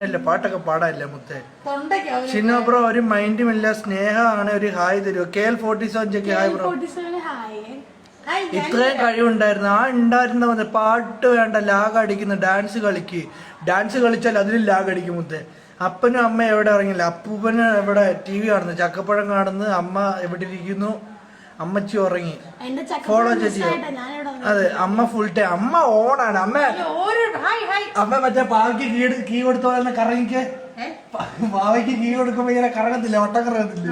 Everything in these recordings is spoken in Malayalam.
അല്ല പാട്ടൊക്കെ പാടാല്ല മുത്തേ. ഷിനോ ബ്രോ ഒരു മൈൻഡുമില്ല, സ്നേഹമാണ്. ഒരു ഹായ് തരുമോ? KL47 hi bro. ഇത്രയും കഴിവുണ്ടായിരുന്നു ആ ഉണ്ടായിരുന്ന പാട്ട് വേണ്ട, ലാഗ് അടിക്കുന്നു. ഡാൻസ് കളിച്ചാൽ അതിലും ലാഗ് അടിക്കും മുത്തേ. അപ്പനും അമ്മ എവിടെ ഇറങ്ങില്ല, അപ്പൂപ്പന് എവിടെ TV കാണുന്നു, ചക്കപ്പഴം കാണുന്നു. അമ്മ എവിടെ ഇരിക്കുന്നു, അമ്മച്ചി ഉറങ്ങി. ഫോളോ ചെയ്യോ? അതെ, അമ്മ ഫുൾ ടൈം അമ്മ ഓണാണ്. അമ്മ മറ്റേ പാവയ്ക്ക് കീ കൊടുത്തോ എന്ന് കറങ്ങിക്ക്. പാവയ്ക്ക് കീ കൊടുക്കുമ്പോ ഇങ്ങനെ കറങ്ങത്തില്ല, ഒട്ടം കറങ്ങത്തില്ല.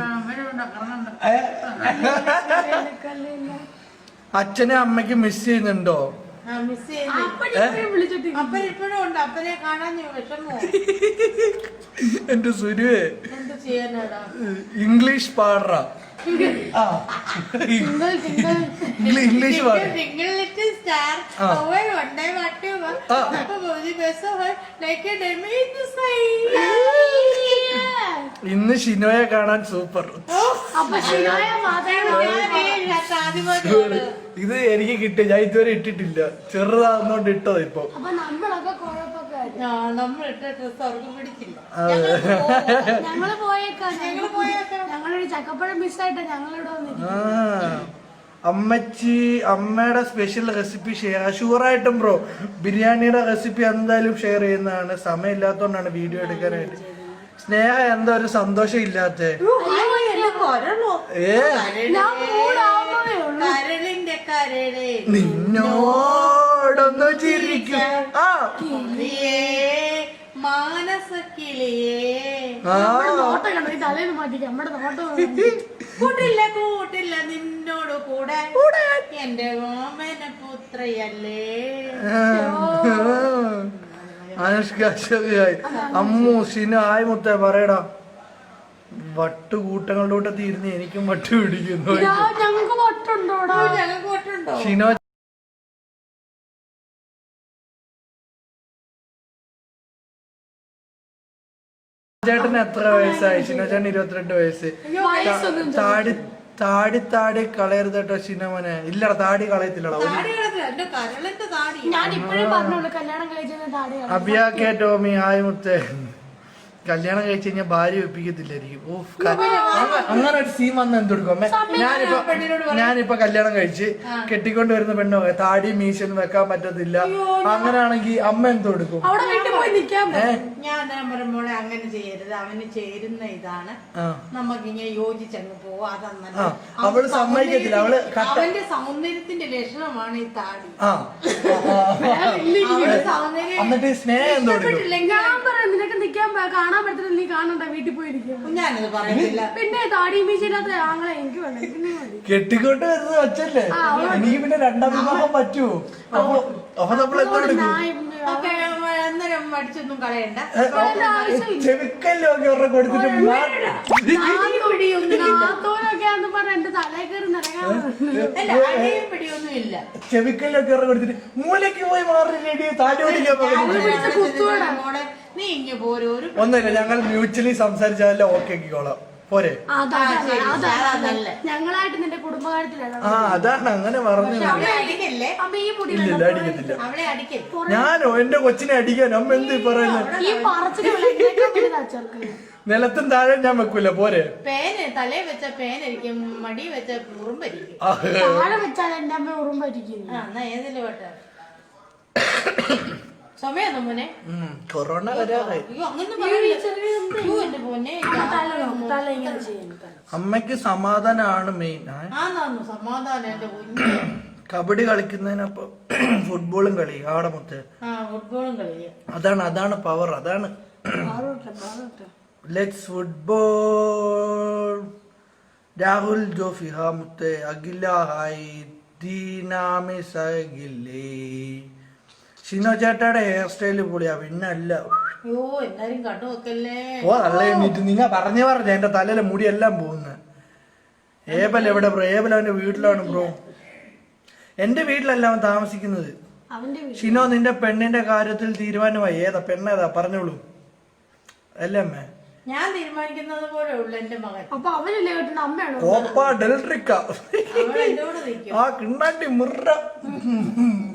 അച്ഛനെ അമ്മയ്ക്ക് മിസ് ചെയ്യുന്നുണ്ടോ? എന്റെ സുരുവേ ഇംഗ്ലീഷ് പാടുറ. ഇംഗ്ലീഷ് പാടും. ഇന്ന് ഷിനോയെ കാണാൻ സൂപ്പർ. ഇത് എനിക്ക് കിട്ടി, ഞാൻ ഇതുവരെ ഇട്ടിട്ടില്ല. ചെറുതാന്നോണ്ട് ഇട്ടത് ഇപ്പൊ. അമ്മച്ചി അമ്മയുടെ സ്പെഷ്യൽ റെസിപ്പി ഷെയർ ഷുവറായിട്ടും ബ്രോ. ബിരിയാണിയുടെ റെസിപ്പി എന്തായാലും ഷെയർ ചെയ്യുന്നതാണ്. സമയമില്ലാത്തോണ്ടാണ് വീഡിയോ എടുക്കാനായിട്ട്. സ്നേഹ എന്താ ഒരു സന്തോഷം ഇല്ലാത്ത? നിന്നോടൊന്നു ചിരിക്കും. കൂട്ടില്ല നിന്നോട് കൂടെ എന്റെ ഓമന പുത്രയല്ലേ. അനുഷ്ക അമ്മു ഷിനു ആയി മുത്തേ പറയടാ. വട്ടുകൂട്ടങ്ങളുടെ കൂട്ടത്തിൽ ഇരുന്ന് എനിക്കും വട്ട് പിടിക്കുന്നു. ഷിനോ ചേട്ടന് എത്ര വയസ്സായി? ഷിനോ ചേട്ടന് 22 വയസ്സ്. താടി കളയരുത് കേട്ടോ ഷിനോമനെ. ഇല്ലടാ, താടി കളയത്തില്ലടാ. അബിയ കെ ടോമി ഹായ് മുത്തേ. കല്യാണം കഴിച്ചു കഴിഞ്ഞാൽ ഭാര്യ വെപ്പിക്കത്തില്ലായിരിക്കും. അങ്ങനെ ഒരു സീൻ വന്ന് എന്തെടുക്കും? ഞാനിപ്പോ കല്യാണം കഴിച്ച് കെട്ടിക്കൊണ്ട് വരുന്ന പെണ്ണോ താടി മീശൊന്നും വെക്കാൻ പറ്റത്തില്ല. അങ്ങനെയാണെങ്കിൽ അമ്മ എന്തെടുക്കും? ഞാൻ പറയുമ്പോളെ അങ്ങനെ ചെയ്യരുത്, അവന് ചേരുന്ന ഇതാണ്, നമുക്ക് ഇങ്ങനെ യോജിച്ചങ്ങ് പോവാ. അവള് സമ്മതിക്കത്തില്ല. അവന്റെ സൗന്ദര്യത്തിന്റെ ലക്ഷണമാണ് ഈ താടി. എന്നിട്ട് സ്നേഹം എന്തെടുക്കും? നിനക്ക് നിക്കാൻ കാണാൻ പറ്റുന്ന നീ കാണണ്ട, വീട്ടിൽ പോയിരിക്കും. ഞാനത് പറയുന്നില്ല. പിന്നെ താടി മീശയില്ലാത്ത ആങ്ങളെ എനിക്ക് വേണം. കെട്ടിക്കൊണ്ട് വരുന്നത് വെച്ചല്ലേ, നീ പിന്നെ രണ്ടാം വിവാഹം പറ്റുമോ? അപ്പൊ നമ്മൾ എന്തെടുക്കും? അന്നേരം മടിച്ചൊന്നും കളയണ്ട. ചെവിക്കല്ലോ കൊടുത്തിട്ട് ചെവിക്കല്ലൊക്കെ കൊടുത്തിട്ട് മൂലയ്ക്ക് പോയി മാറില്ലേ താടി നീ ഇങ്ങ പോരോ. ഒന്നുമില്ല, ഞങ്ങൾ മ്യൂച്വലി സംസാരിച്ചാലേ ഓക്കെ ആക്കിക്കോളാം. പോരെ? ഞങ്ങളായിട്ട് നിന്റെ കുടുംബകാര്യത്തിലാണ്. അതാണ് അങ്ങനെ പറഞ്ഞു. ഇല്ല അടിക്കത്തില്ല. ഞാനോ എന്റെ കൊച്ചിനെ അടിക്കാൻ അമ്മ എന്ത് പറയുന്നത്? നിലത്തും താഴെ ഞാൻ വെക്കൂല. പോരെ? പേന് തലേ വെച്ച പേനായിരിക്കും, മടി വെച്ച ഉറുമ്പായിരിക്കും. താഴെ വെച്ചാൽ എന്റെ അമ്മ ഉറുമ്പായിരിക്കും. ഏതില് വേട്ട സമയം മോനെ കൊറോണ വരാറായി. അമ്മയ്ക്ക് സമാധാനമാണ് മെയിൻ. കബഡി കളിക്കുന്നതിനൊപ്പം ഫുട്ബോളും കളി ആടെ മുത്തേ. അതാണ് പവർ. അതാണ് ലെറ്റ്സ് ഫുട്ബോൾ. രാഹുൽ ജോഫി ഹാ മുത്തേ. അഖില ഹായ്. ഷിനോ ചേട്ടയുടെ ഹെയർ സ്റ്റൈല് പൊളിയാ. പിന്നെ അല്ല എണ്ണീറ്റ് നിങ്ങ പറഞ്ഞ എന്റെ തലയിലെ മുടിയെല്ലാം പോകുന്നത്. ഏബൽ എവിടെ ബ്രോ? ഏബൽ അവന്റെ വീട്ടിലാണ് ബ്രോ. എന്റെ വീട്ടിലല്ല അവൻ താമസിക്കുന്നത്. ഷിനോ നിന്റെ പെണ്ണിന്റെ കാര്യത്തിൽ തീരുമാനമായി. ഏതാ പെണ്ണേതാ പറഞ്ഞോളൂ. അല്ലേ അമ്മേ? ഞാൻ തീരുമാനിക്കുന്നത് പോലെ ഉള്ളു എന്റെ മകൻ. അപ്പൊ അവനല്ലേ കേട്ടോ അമ്മയാണോ? കോപ്പ ഡെൽട്രിക്ക അവൾ എന്നോട് നിൽക്കും. ആ കിണ്ണാട്ടി മുറ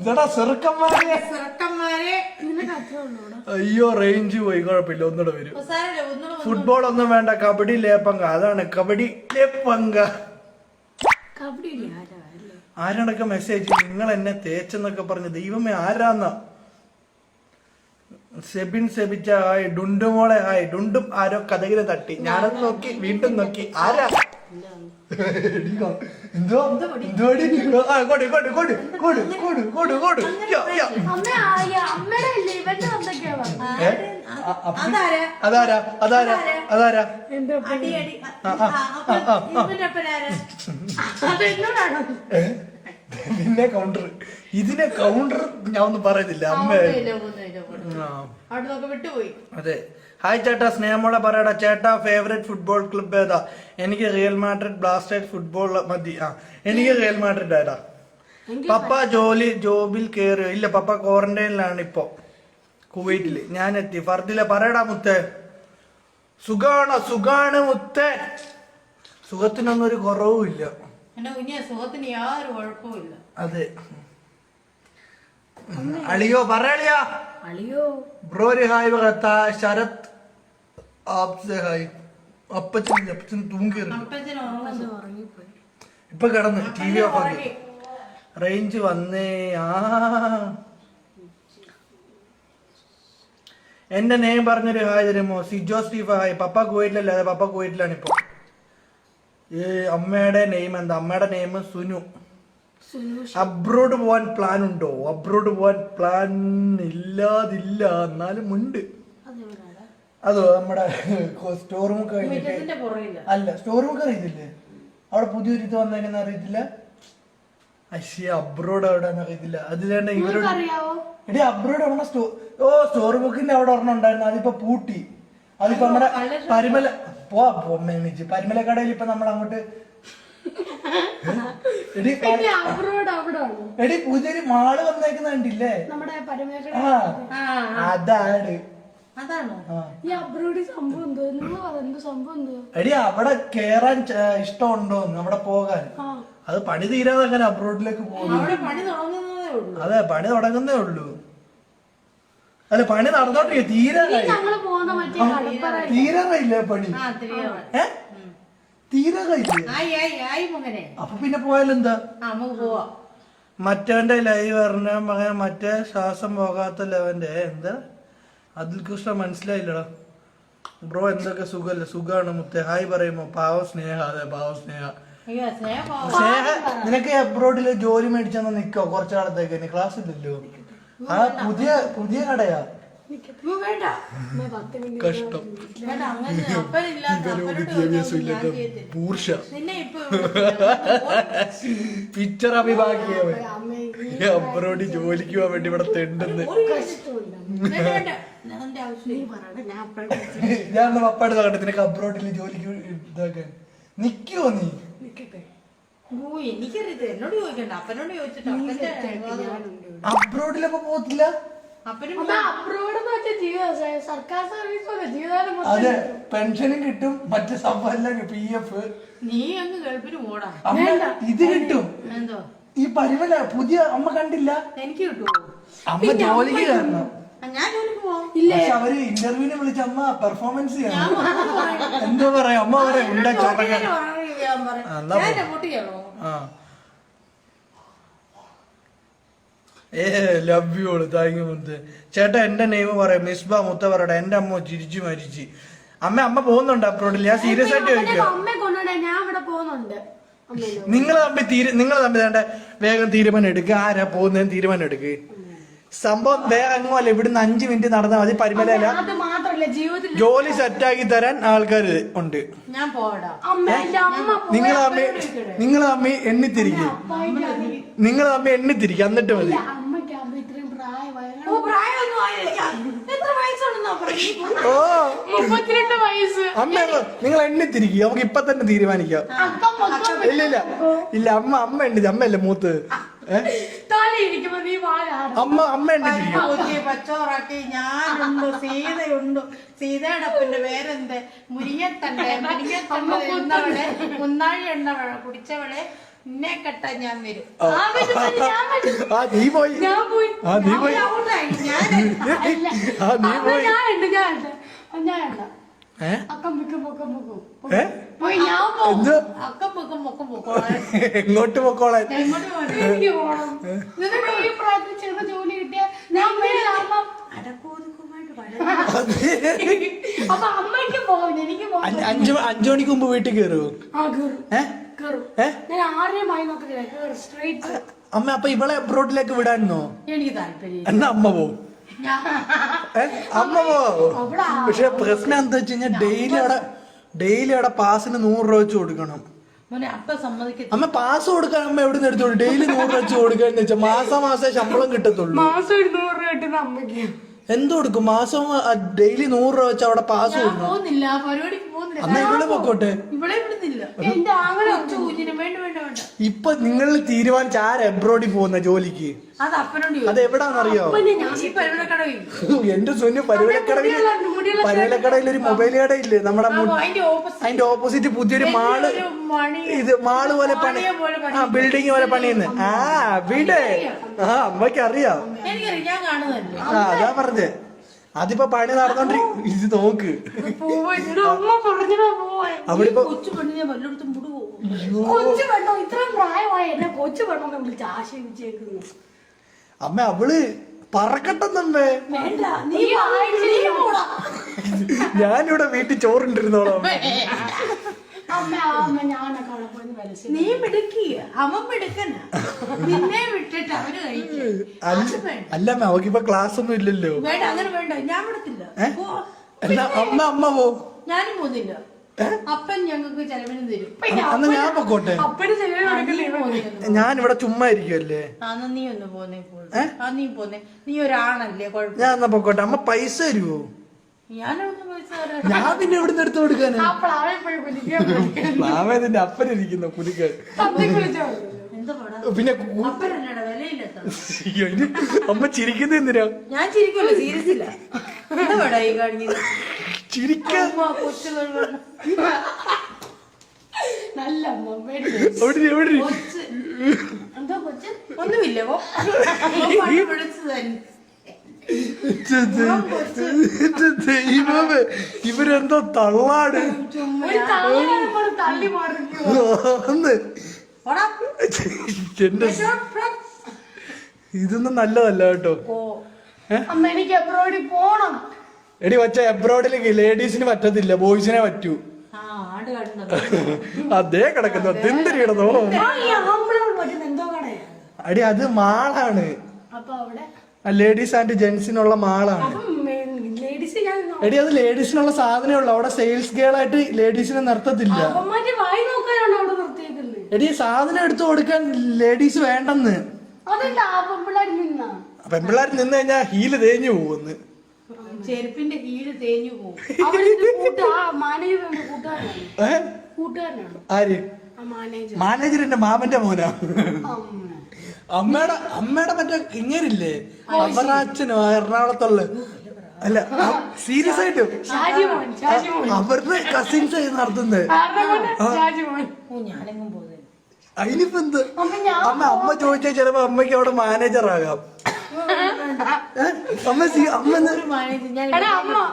ഇതടാ ചെറുക്കന്മാരെ. ചെറുക്കന്മാരെ നിനക്ക് അത്ര ഉള്ളൂടാ. അയ്യോ റേഞ്ച് പോയി, കുഴപ്പമില്ല, ഒന്നുകൂടെ വരും. സാരമില്ല, ഒന്നുകൂടെ ഫുട്ബോൾ ഒന്നും വേണ്ട, കബഡി ലേപ്പങ്ക. അതാണ് കബഡി ലേപ്പങ്ക. കബഡി ആരാ അല്ലേ? ആരാണൊക്കെ മെസ്സേജ് നിങ്ങൾ എന്നെ തേച്ചെന്നൊക്കെ പറഞ്ഞ്, ദൈവമേ ആരാന്ന? സെബിൻ സെബിച്ച ഹായ്, ഡുണ്ടുമോളെ ഹായ്. ഡുണ്ടും ആരോ കഥകിനെ തട്ടി, ഞാനത് നോക്കി വീണ്ടും നോക്കി, ആരാ? എന്തോ എന്തോടി? അമ്മ അമ്മയുടെ ഇല്ലേ ഇവന്റെ എന്തൊക്കെയാ അതാരാ അതാരാ അതാരാ? എന്റെ അടി അടി. ഇവന്റെ അപ്പനാരാ? അതെന്നോടാണോ? പിന്നെ കൗണ്ടർ, ഇതിനെ കൗണ്ടർ ഞാൻ ഒന്നും പറയുന്നില്ല. അമ്മ അവിടെ നോക്കി വിട്ടുപോയി. അതെ. ഹായ് ചേട്ടാ, സ്നേഹമോളെ പറയടാ ചേട്ടാ, ഫേവറേറ്റ് ഫുട്ബോൾ ക്ലബ് ഏതാ? എനിക്ക് റിയൽ മാഡ്രിഡ് ബ്ലാസ്റ്റേഴ്സ് ഫുട്ബോൾ മതി. എനിക്ക് റിയൽ മാഡ്രിഡ് ആയതാ. പപ്പ ജോബിൽ കയറിയോ? ഇല്ല, പപ്പ ക്വാറന്റൈനിലാണ് ഇപ്പൊ കുവൈറ്റില്. ഞാൻ എത്തി. ഫർദില പറയടാ മുത്തേ. സുഖാണ് മുത്തേ. സുഖത്തിനൊന്നും ഒരു കുറവും ഇല്ല എന്റെ കുഞ്ഞെ, സുഖത്തിന് യാതൊരു കുഴപ്പമില്ല. അതെ. അളിയോ പറയളിയാ. അളിയോ ബ്രോ ഒരു ഹായ് പറത്ത. ശരത് ആപ്സെ ഹായ്. അപ്പച്ചൻ തൂങ്ങിയിരുന്നു, അപ്പച്ചന് ഉറങ്ങുന്നു. ഉറങ്ങിപ്പോയി. ഇപ്പൊ കിടന്ന് ടി വി ഓഫ് ആക്കി. റേഞ്ച് വന്നേ. എന്റെ നെയിം പറഞ്ഞൊരു ഹായ് തരുമോ? സിജോ സ്റ്റീഫ ഹായ്. പപ്പ കുവൈറ്റിലല്ലേ? അതെ, പപ്പ കുവൈറ്റിലാണ് ഇപ്പൊ. അമ്മയുടെ നെയിം എന്താ? അമ്മയുടെ നെയിം സുനു. അബ്രോഡ് പോവാൻ പ്ലാൻ ഉണ്ടോ? അബ്രോഡ് പോവാൻ പ്ലാൻ ഇല്ലാതില്ല, എന്നാലും ഉണ്ട്. അതോ നമ്മുടെ സ്റ്റോർ റൂം കഴിഞ്ഞിട്ട് അല്ല, സ്റ്റോർ റൂം അറിയത്തില്ലേ? അവിടെ പുതിയൊരു ഇത് വന്നേക്കുന്ന അറിയത്തില്ല. അശ്യ അബ്രോഡ് അവിടെ അറിയത്തില്ല. അതിലാണ്ട് ഇവരോട് എടി അബ്രോഡ് അവിടെ സ്റ്റോർ ബുക്കിന്റെ അവിടെ ഒരെണ്ണം ഉണ്ടായിരുന്നു, അതിപ്പോ പൂട്ടി. അതിപ്പോ നമ്മുടെ പരിമല പരിമല കടയിൽ ഇപ്പൊ നമ്മൾ അങ്ങോട്ട് എടി പുതിയൊരു മാള് വന്നേക്കുന്ന കണ്ടില്ലേ? അതാണ്. എടി അവിടെ കേറാൻ ഇഷ്ടമുണ്ടോന്ന്, അവിടെ പോകാൻ. അത് പണി തീരാതെ അങ്ങനെ അബ്രോഡിലേക്ക് പോകുന്നു. അതെ, പണി തുടങ്ങുന്നേ ഉള്ളൂ. അല്ല, പണി നടന്നോണ്ടിരിക്കും. തീരാറില്ല പണി. തീരാറില്ലേ? അപ്പൊ പിന്നെ പോയാലെന്താ? മറ്റവന്റെ ലൈവ് പറഞ്ഞ മകൻ, മറ്റേ ശ്വാസം പോകാത്ത ലെവന്റെ എന്താ? അതിൽ കൃഷ്ണ മനസ്സിലായില്ലടാ. ബ്രോ എന്തൊക്കെ സുഖല്ലേ? സുഖാണ് മുത്തേ. ഹായ് പറയുമോ? പാവ സ്നേഹ. അതെ, പാവ സ്നേഹ. സ്നേഹ, നിനക്ക് അബ്രോഡില് ജോലി മേടിച്ചെന്ന് നിക്കോ കുറച്ചു കാലത്തേക്ക്? ക്ലാസ് ഇല്ലല്ലോ. ആ പുതിയ കടയാ. കഷ്ടം. വിദ്യാഭ്യാസം ഇല്ലാത്ത പൂർഷ പിക്ചർ അഭിഭാഗ്യവൻ അബ്രോഡ് ജോലിക്ക് പോവാൻ വേണ്ടി ഇവിടെ തെണ്ടെന്ന്. ഞാൻ പപ്പാട് നോക്കട്ടെ, നിനക്ക് അബ്രോഡില് ജോലിക്ക് ഇതാക്കാൻ നിക്കോ? നീ അബ്രോഡിലൊക്കെ പോകത്തില്ല. അതെ, പെൻഷനും കിട്ടും, മറ്റു സംഭവം PF. നീ അങ്ങ് ഗൾഫിന് പോടാ. ഇത് കിട്ടും. ഈ പരിമല പുതിയ അമ്മ കണ്ടില്ല? എനിക്ക് കിട്ടുമോ? അമ്മ ജോലിക്ക് കയറണം. ഞാൻ ജോലിക്ക് പോവാം. പക്ഷെ അവര് ഇന്റർവ്യൂവിന് വിളിച്ച അമ്മ പെർഫോമൻസ് ചെയ്യണം. എന്താ പറയാ അമ്മ പറയാ ഉണ്ടാ ചോറക്കാൻ. Love you. താങ്ക് യു മുത്ത്. ചേട്ടാ എന്റെ നെയിം പറയാം. മിസ്ബ മുത്ത പറയട്ടെ. എന്റെ അമ്മ ചിരിച്ചു മരിച്ചു. അമ്മ പോകുന്നുണ്ട് അബ്രോഡിൽ. ഞാൻ സീരിയസ് ആയിട്ട് ചോദിക്കാം. നിങ്ങൾ തമ്മിൽ വേണ്ട വേഗം തീരുമാനം എടുക്കുക. ആരാ പോകുന്നതെന്ന് തീരുമാനം എടുക്കുക. സംഭവം വേറെ എങ്ങുമല്ല, ഇവിടുന്ന് 5 മിനിറ്റ് നടന്നാൽ മതി. പരിമലല്ല, ജോലി സെറ്റാക്കി തരാൻ ആൾക്കാർ ഉണ്ട്. നിങ്ങൾ തമ്മി എണ്ണിത്തിരിക്കും. എന്നിട്ട് മതി. അമ്മ നിങ്ങൾ എണ്ണിത്തിരിക്കും. നമുക്ക് ഇപ്പൊ തന്നെ തീരുമാനിക്കാം. ഇല്ല അമ്മ എണ്ണി. അമ്മയല്ലേ മൂത്ത്. ഇരിക്കുമ്പോ നീ വാഴാണ്. അമ്മ ഉണ്ടെങ്കിൽ ഊറ്റി പച്ചോറാക്കി ഞാനുണ്ട്, സീതയുണ്ട്. സീതയുടെ അപ്പന്റെ പേരെന്ത്? മുരിങ്ങത്തണ്ട്. മുരിങ്ങത്തണ്ട് തിന്നവളെ, മുന്നാഴി എണ്ണ കുടിച്ചവളെ, നിന്നെ കെട്ടാൻ ഞാൻ വരും. നീ പോയി ഞാൻ പോയി. നീ പോയി ഞാൻ അക്കം പൊക്കും പൊക്കും പൊക്കും ഏ പോയി. ഞാൻ പോകും. എന്ത് അക്കം പൊക്കും പൊക്കും പൊക്കോളെ. എങ്ങോട്ട് പൊക്കോളെ? എങ്ങോട്ട് പോകണം? എനിക്ക് പോകണം. നിനക്ക് ഈ പ്രായത്തിൽ ചെറുത ജോലി കിട്ടിയ ഞാൻ അടക്കോതുക്കുമായിട്ട് അപ്പൊ അമ്മയ്ക്ക് പോകും, എനിക്ക് പോകും. 5 മണിക്ക് മുമ്പ് വീട്ടിൽ കയറുമോ? കേറും. ഞാൻ 6:00 നോക്കില്ല, സ്ട്രൈറ്റ്. അമ്മ അപ്പൊ ഇവളെ അബ്രോഡിലേക്ക് വിടാനോ? എനിക്ക് താല്പര്യം. എന്നാ അമ്മ പോവും. അമ്മ പോവും. പക്ഷെ പ്രശ്നം എന്താ വെച്ച് കഴിഞ്ഞാൽ ഡെയിലി അവിടെ പാസിന് 100 രൂപ വെച്ച് കൊടുക്കണം. മോനെ അപ്പ സമ്മതിക്കത്തില്ല. അമ്മ പാസ് കൊടുക്കാൻ അമ്മ എവിടെ നിന്ന് എടുത്തോളൂ? ഡെയിലി 100 രൂപ വെച്ച് കൊടുക്കാന്ന് വെച്ചാൽ മാസം ശമ്പളം കിട്ടത്തുള്ളൂ. മാസം 100 രൂപ കിട്ടുന്ന അമ്മയ്ക്ക് എന്ത് കൊടുക്കും? മാസം ഡെയിലി 100 രൂപ വെച്ച് അവിടെ പാസ് കൊടുക്കണം. പോകുന്നില്ല, പരിപാടിക്ക് പോകുന്നില്ല. അന്നാ ഇവിടെ പൊക്കോട്ടെ. ഇവിടെ വിടുന്നില്ല. എന്റെ ആങ്ങളെ വേണ്ട വേണ്ട വേണ്ട. ഇപ്പൊ നിങ്ങൾ തീരുമാനിച്ച ആര് എബ്രോഡിൽ പോകുന്ന ജോലിക്ക്? അത് അപ്പനോട് അത് എവിടാന്നറിയോ? ഈ പരിപാടിക്കടവിൽ. എന്റെ സുന്നി പരുവലക്കടയിൽ ഒരു മൊബൈൽ കടയില്ലേ നമ്മുടെ? അതിന്റെ ഓപ്പോസിറ്റ് പുതിയൊരു മാള്, ഇത് മാള് പോലെ പണി, ബിൽഡിംഗ് പോലെ പണിയുന്നു. അവിടെ അമ്മയ്ക്ക് അറിയാം. എനിക്കറിയാം, ഞാൻ കാണുന്നതല്ലേ. അതാ പറഞ്ഞേ. അതിപ്പോ പണി നടന്നോണ്ടിരിക്കും. ഇത് നോക്ക്, അവിടെ ഇപ്പൊ കൊച്ചു പെണ്ണിനെ വല്ലയിടത്തും വിടുവോ? കൊച്ചു പെണ്ണോ? ഇത്രയും പ്രായമായി എന്നെ കൊച്ചു പെണ്ണോ വിളിച്ച് ആശയിച്ചേക്കുന്നു. അമ്മ അവള് പറക്കട്ടെന്നമ്മേ. വേണ്ട, നീ പോടാ. ഞാനിവിടെ വീട്ടിൽ ചോറുണ്ടിരുന്നോളാം. അമ്മ ഞാനൊക്കെ അവിടെ പോയി വരച്ചു. നീ മിടുക്കിയ, അവൻ മിടുക്കനാ. നിന്നെ വിട്ടിട്ട് അവന് കഴിക്കും. അല്ലമ്മ അവക്കിപ്പോ ക്ലാസ് ഒന്നും ഇല്ലല്ലോ. വേണ്ട, അങ്ങനെ വേണ്ട, ഞാൻ വിടത്തില്ല. എന്നാ അമ്മ പോവും. ഞാനും പോകുന്നില്ല. അപ്പൻ ഞങ്ങൾക്ക് ചെലവിനും തരും. എന്നാ ഞാൻ പൊക്കോട്ടെ. അപ്പന് ഞാനിവിടെ ചുമ്മാ ഇരിക്കുവല്ലേ. നീ ഒന്ന് പോന്നേ. നീ പോന്നേ. നീ ഒരാണല്ലേ, കുഴപ്പം. ഞാൻ എന്നാ പൊക്കോട്ടെ. അമ്മ പൈസ തരുവോ? ഞാനൊന്നും പൈസ തരാം. ഞാൻ പിന്നെ എവിടുന്ന് എടുത്തു കൊടുക്കാന്? പ്ലാവേതിന്റെ അപ്പനിരിക്കുന്നു കുലിക്കാൻ. എന്താ പടാ? പിന്നെ അപ്പനല്ലടാ, വിലയില്ലെത്ത. അമ്മ ചിരിക്കുന്നത് എന്തിനാ? ഞാൻ ചിരിക്കുമല്ലോ, സീരിയസ് ഇല്ല. എന്താ പടാ ഈ കാണിക്കുന്നത്? ചിരിക്കാൻ കൊച്ചു നല്ല എന്താ കൊച്ചു ഒന്നുമില്ല. വിളിച്ചു തന്നെ. ദൈവമേ, ഇവരെന്തോ തള്ളാട്. തള്ളി എന്റെ ഇതൊന്നും നല്ലതല്ല കേട്ടോ. അമ്മ എനിക്ക് എബ്രോഡിൽ പോണം. എടി വച്ച എബ്രോഡിലേക്ക് ലേഡീസിന് പറ്റത്തില്ല, ബോയ്സിനെ പറ്റൂ. അതേ കിടക്കുന്നു തിന്തിരി കിടന്നോ. അടി അത് മാളാണ്. Ladies and ജെന്റ്സിനുള്ള മാളാണ്. എടി അത് ലേഡീസിനുള്ള സാധനമേ ഉള്ളു. അവിടെ സെയിൽസ് ഗേൾ ആയിട്ട് ലേഡീസിനെ നിർത്തത്തില്ല. എടി സാധനം എടുത്തു കൊടുക്കാൻ ലേഡീസ് വേണ്ടെന്ന്. പെമ്പിള്ളാർ നിന്ന് കഴിഞ്ഞാ ഹീല് തേഞ്ഞു പോകുന്നു. ചെരുപ്പിന്റെ ഹീല് തേഞ്ഞു പോകും. ആര്? മാനേജറിന്റെ മാമന്റെ മോനാ. അമ്മയുടെ മറ്റേ ഇങ്ങനില്ലേ അവറാച്ചനോ എറണാകുളത്തുള്ള? അല്ല സീരിയസ് ആയിട്ടും അവരുടെ കസിൻസ് നടത്തുന്നത്. ഞാനെങ്ങും പോകുന്നത് അതിനിപ്പോ എന്ത്? അമ്മ ചോദിച്ചാൽ ചിലപ്പോ അമ്മയ്ക്ക് അവിടെ മാനേജർ ആകാം.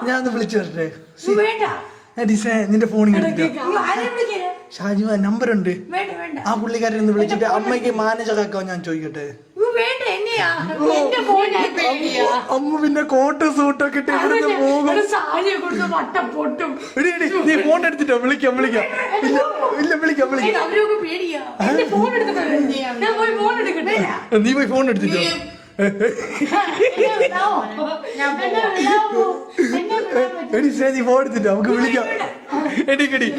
ഞാൻ ഒന്ന് വിളിച്ചു വരട്ടെ. നിന്റെ ഫോണിൽ ഷാജിമാൻ നമ്പറുണ്ട്. ആ പുള്ളിക്കാരൻ ഒന്ന് വിളിച്ചിട്ട് അമ്മയ്ക്ക് മാനേജർ ആക്കാവോ ഞാൻ ചോദിക്കട്ടെ. അമ്മ പിന്നെ കോട്ട് സൂട്ടൊക്കെ ഇട്ട് ഇവിടുന്ന് പോകും. നീ ഫോൺ എടുത്തിട്ടോ? വിളിക്കാം. ഇല്ല വിളിക്കാം. നീ പോയി ഫോൺ എടുത്തിട്ടോ? എടി നീ ഫോൺ എടുത്തിട്ടോ? നമുക്ക് വിളിക്കാം. എടിക്കടി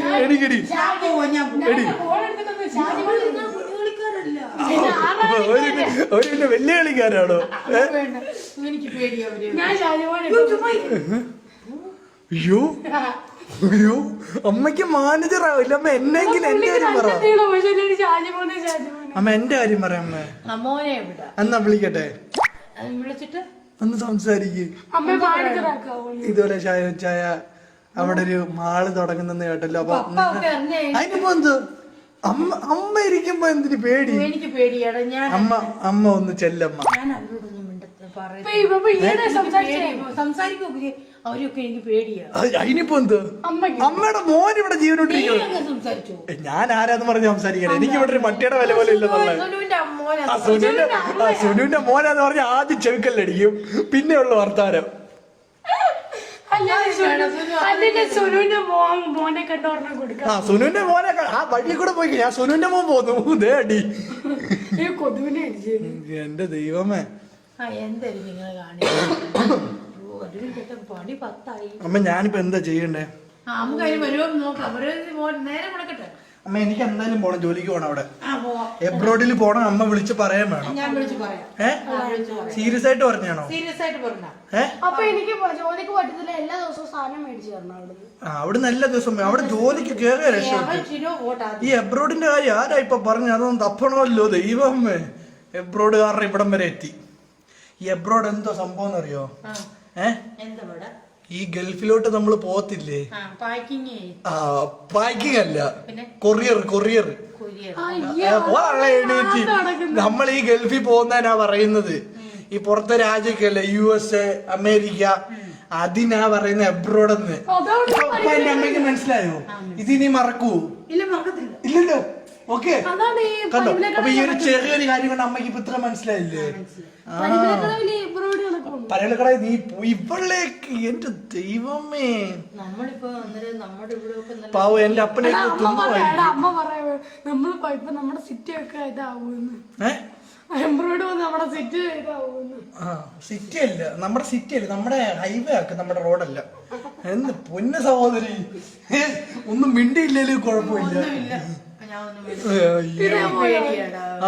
ഒരു വലിയ കളിക്കാരാണോ? എനിക്ക് പേടിയാ. അയ്യോ അയ്യോ അമ്മയ്ക്ക് മാനേജർ ആവില്ല അമ്മ എന്നെങ്കിലും എന്റെ കാര്യം പറ അമ്മ എന്റെ കാര്യം പറയാം അമ്മ അമ്മോനെ വിടാ എന്നാ വിളിക്കട്ടെ വിളിച്ചിട്ട് ഒന്ന് സംസാരിക്ക് ഇതുപോലെ ചായ അവിടെ ഒരു മാള് തുടങ്ങുന്നെന്ന് കേട്ടല്ലോ അപ്പൊ അതിനിപ്പോ എന്ത് അമ്മ ഇരിക്കുമ്പോ എന്തിന് പേടി എനിക്ക് പേടിയാണ് ഞാൻ അമ്മ ഒന്ന് ചെല്ലമ്മ ഞാൻ അവരോടൊന്നും സംസാരിക്കും അവരൊക്കെ എനിക്ക് പേടിയാണ് അതിനിപ്പോ എന്ത് അമ്മയുടെ മോൻ ഇവിടെ ജീവനോട്ടിരിക്കും സംസാരിച്ചു ഞാൻ ആരാന്ന് പറഞ്ഞ് സംസാരിക്കണം എനിക്ക് ഇവിടെ ഒരു പട്ടിയുടെ വില പോലും ഇല്ലെന്നുള്ളത് സുനുവിന്റെ മോനാന്ന് പറഞ്ഞ ആദ്യം ചെവിക്കല്ലടിക്കും പിന്നെയുള്ള വർത്താനം സുനുവിന്റെ മോനെ കണ്ടോർണം കൊടുക്കാം സുനുവിന്റെ മോനെ ആ വഴി കൂടെ പോയി ഞാൻ സുനുവിന്റെ മോൻ പോന്നു ദേ അടി കൊതുവിനെ എന്റെ ദൈവമേ എന്തായാലും നിങ്ങൾ കാണിക്കും പണി 10 അമ്മ ഞാനിപ്പോ എന്താ ചെയ്യണ്ടേ നമുക്ക് അതിന് വരുമോ നോക്കാം നേരെ മുടക്കട്ടെ അമ്മ എനിക്ക് എന്തായാലും പോണം ജോലിക്ക് പോണം അവിടെ എബ്രോഡിൽ പോണം അമ്മ വിളിച്ച് പറയാൻ വേണം ഞാൻ വിളിച്ചു പറയാം സീരിയസ് ആയിട്ട് പറഞ്ഞാണോ സീരിയസ് ആയിട്ട് പറഞ്ഞ അപ്പൊ എനിക്ക് ജോലിക്ക് പറ്റത്തില്ല എല്ലാ ദിവസവും സാധനം മേടിച്ചു തരണം അവിടെ നല്ല ദിവസം അവിടെ ജോലിക്ക് കേറിയ രക്ഷപ്പെട്ടു ഈ എബ്രോഡിന്റെ കാര്യം ആരാ ഇപ്പൊ പറഞ്ഞു അതൊന്നും തപ്പണമല്ലോ ദൈവമേ എബ്രോഡുകാരുടെ ഇവിടം വരെ എത്തി ഈ എബ്രോഡ് എന്തോ സംഭവം എന്നറിയോ ഈ ഗൾഫിലോട്ട് നമ്മൾ പോകത്തില്ലേ പാക്കിംഗ് അല്ല കൊറിയർ നമ്മൾ ഈ ഗൾഫിൽ പോകുന്നതിനാ പറയുന്നത് ഈ പുറത്തെ രാജ്യമൊക്കെയല്ലേ USA അമേരിക്ക അതിനാ പറയുന്ന എബ്രോഡ് എന്ന് എന്റെ അമ്മയ്ക്ക് മനസ്സിലായോ ഇതിനി മറക്കൂ ഇല്ലല്ലോ ഓക്കെ കണ്ടോ അപ്പൊ ഈ ഒരു ചെറിയൊരു കാര്യം കൊണ്ട് അമ്മയ്ക്ക് ഇപ്പൊ ഇത്ര മനസ്സിലായില്ലേ പരലക്കട നീ ഇവളേക്ക് എന്റെ ദൈവമേ പാവം എന്റെ അപ്പനെ അമ്മ പറയാ നമ്മളിപ്പോ നമ്മുടെ സിറ്റി ഒക്കെ ഇതാവുമെന്ന് എംബ്രോയിഡ് നമ്മുടെ സിറ്റി ഇതാവുമെന്ന് സിറ്റി അല്ല നമ്മുടെ സിറ്റി അല്ല നമ്മുടെ ഹൈവേ ആക്ക് നമ്മുടെ റോഡല്ല എന്ന് പൊന്ന സഹോദരി ഒന്നും മിണ്ടിയില്ലേലും കുഴപ്പമില്ല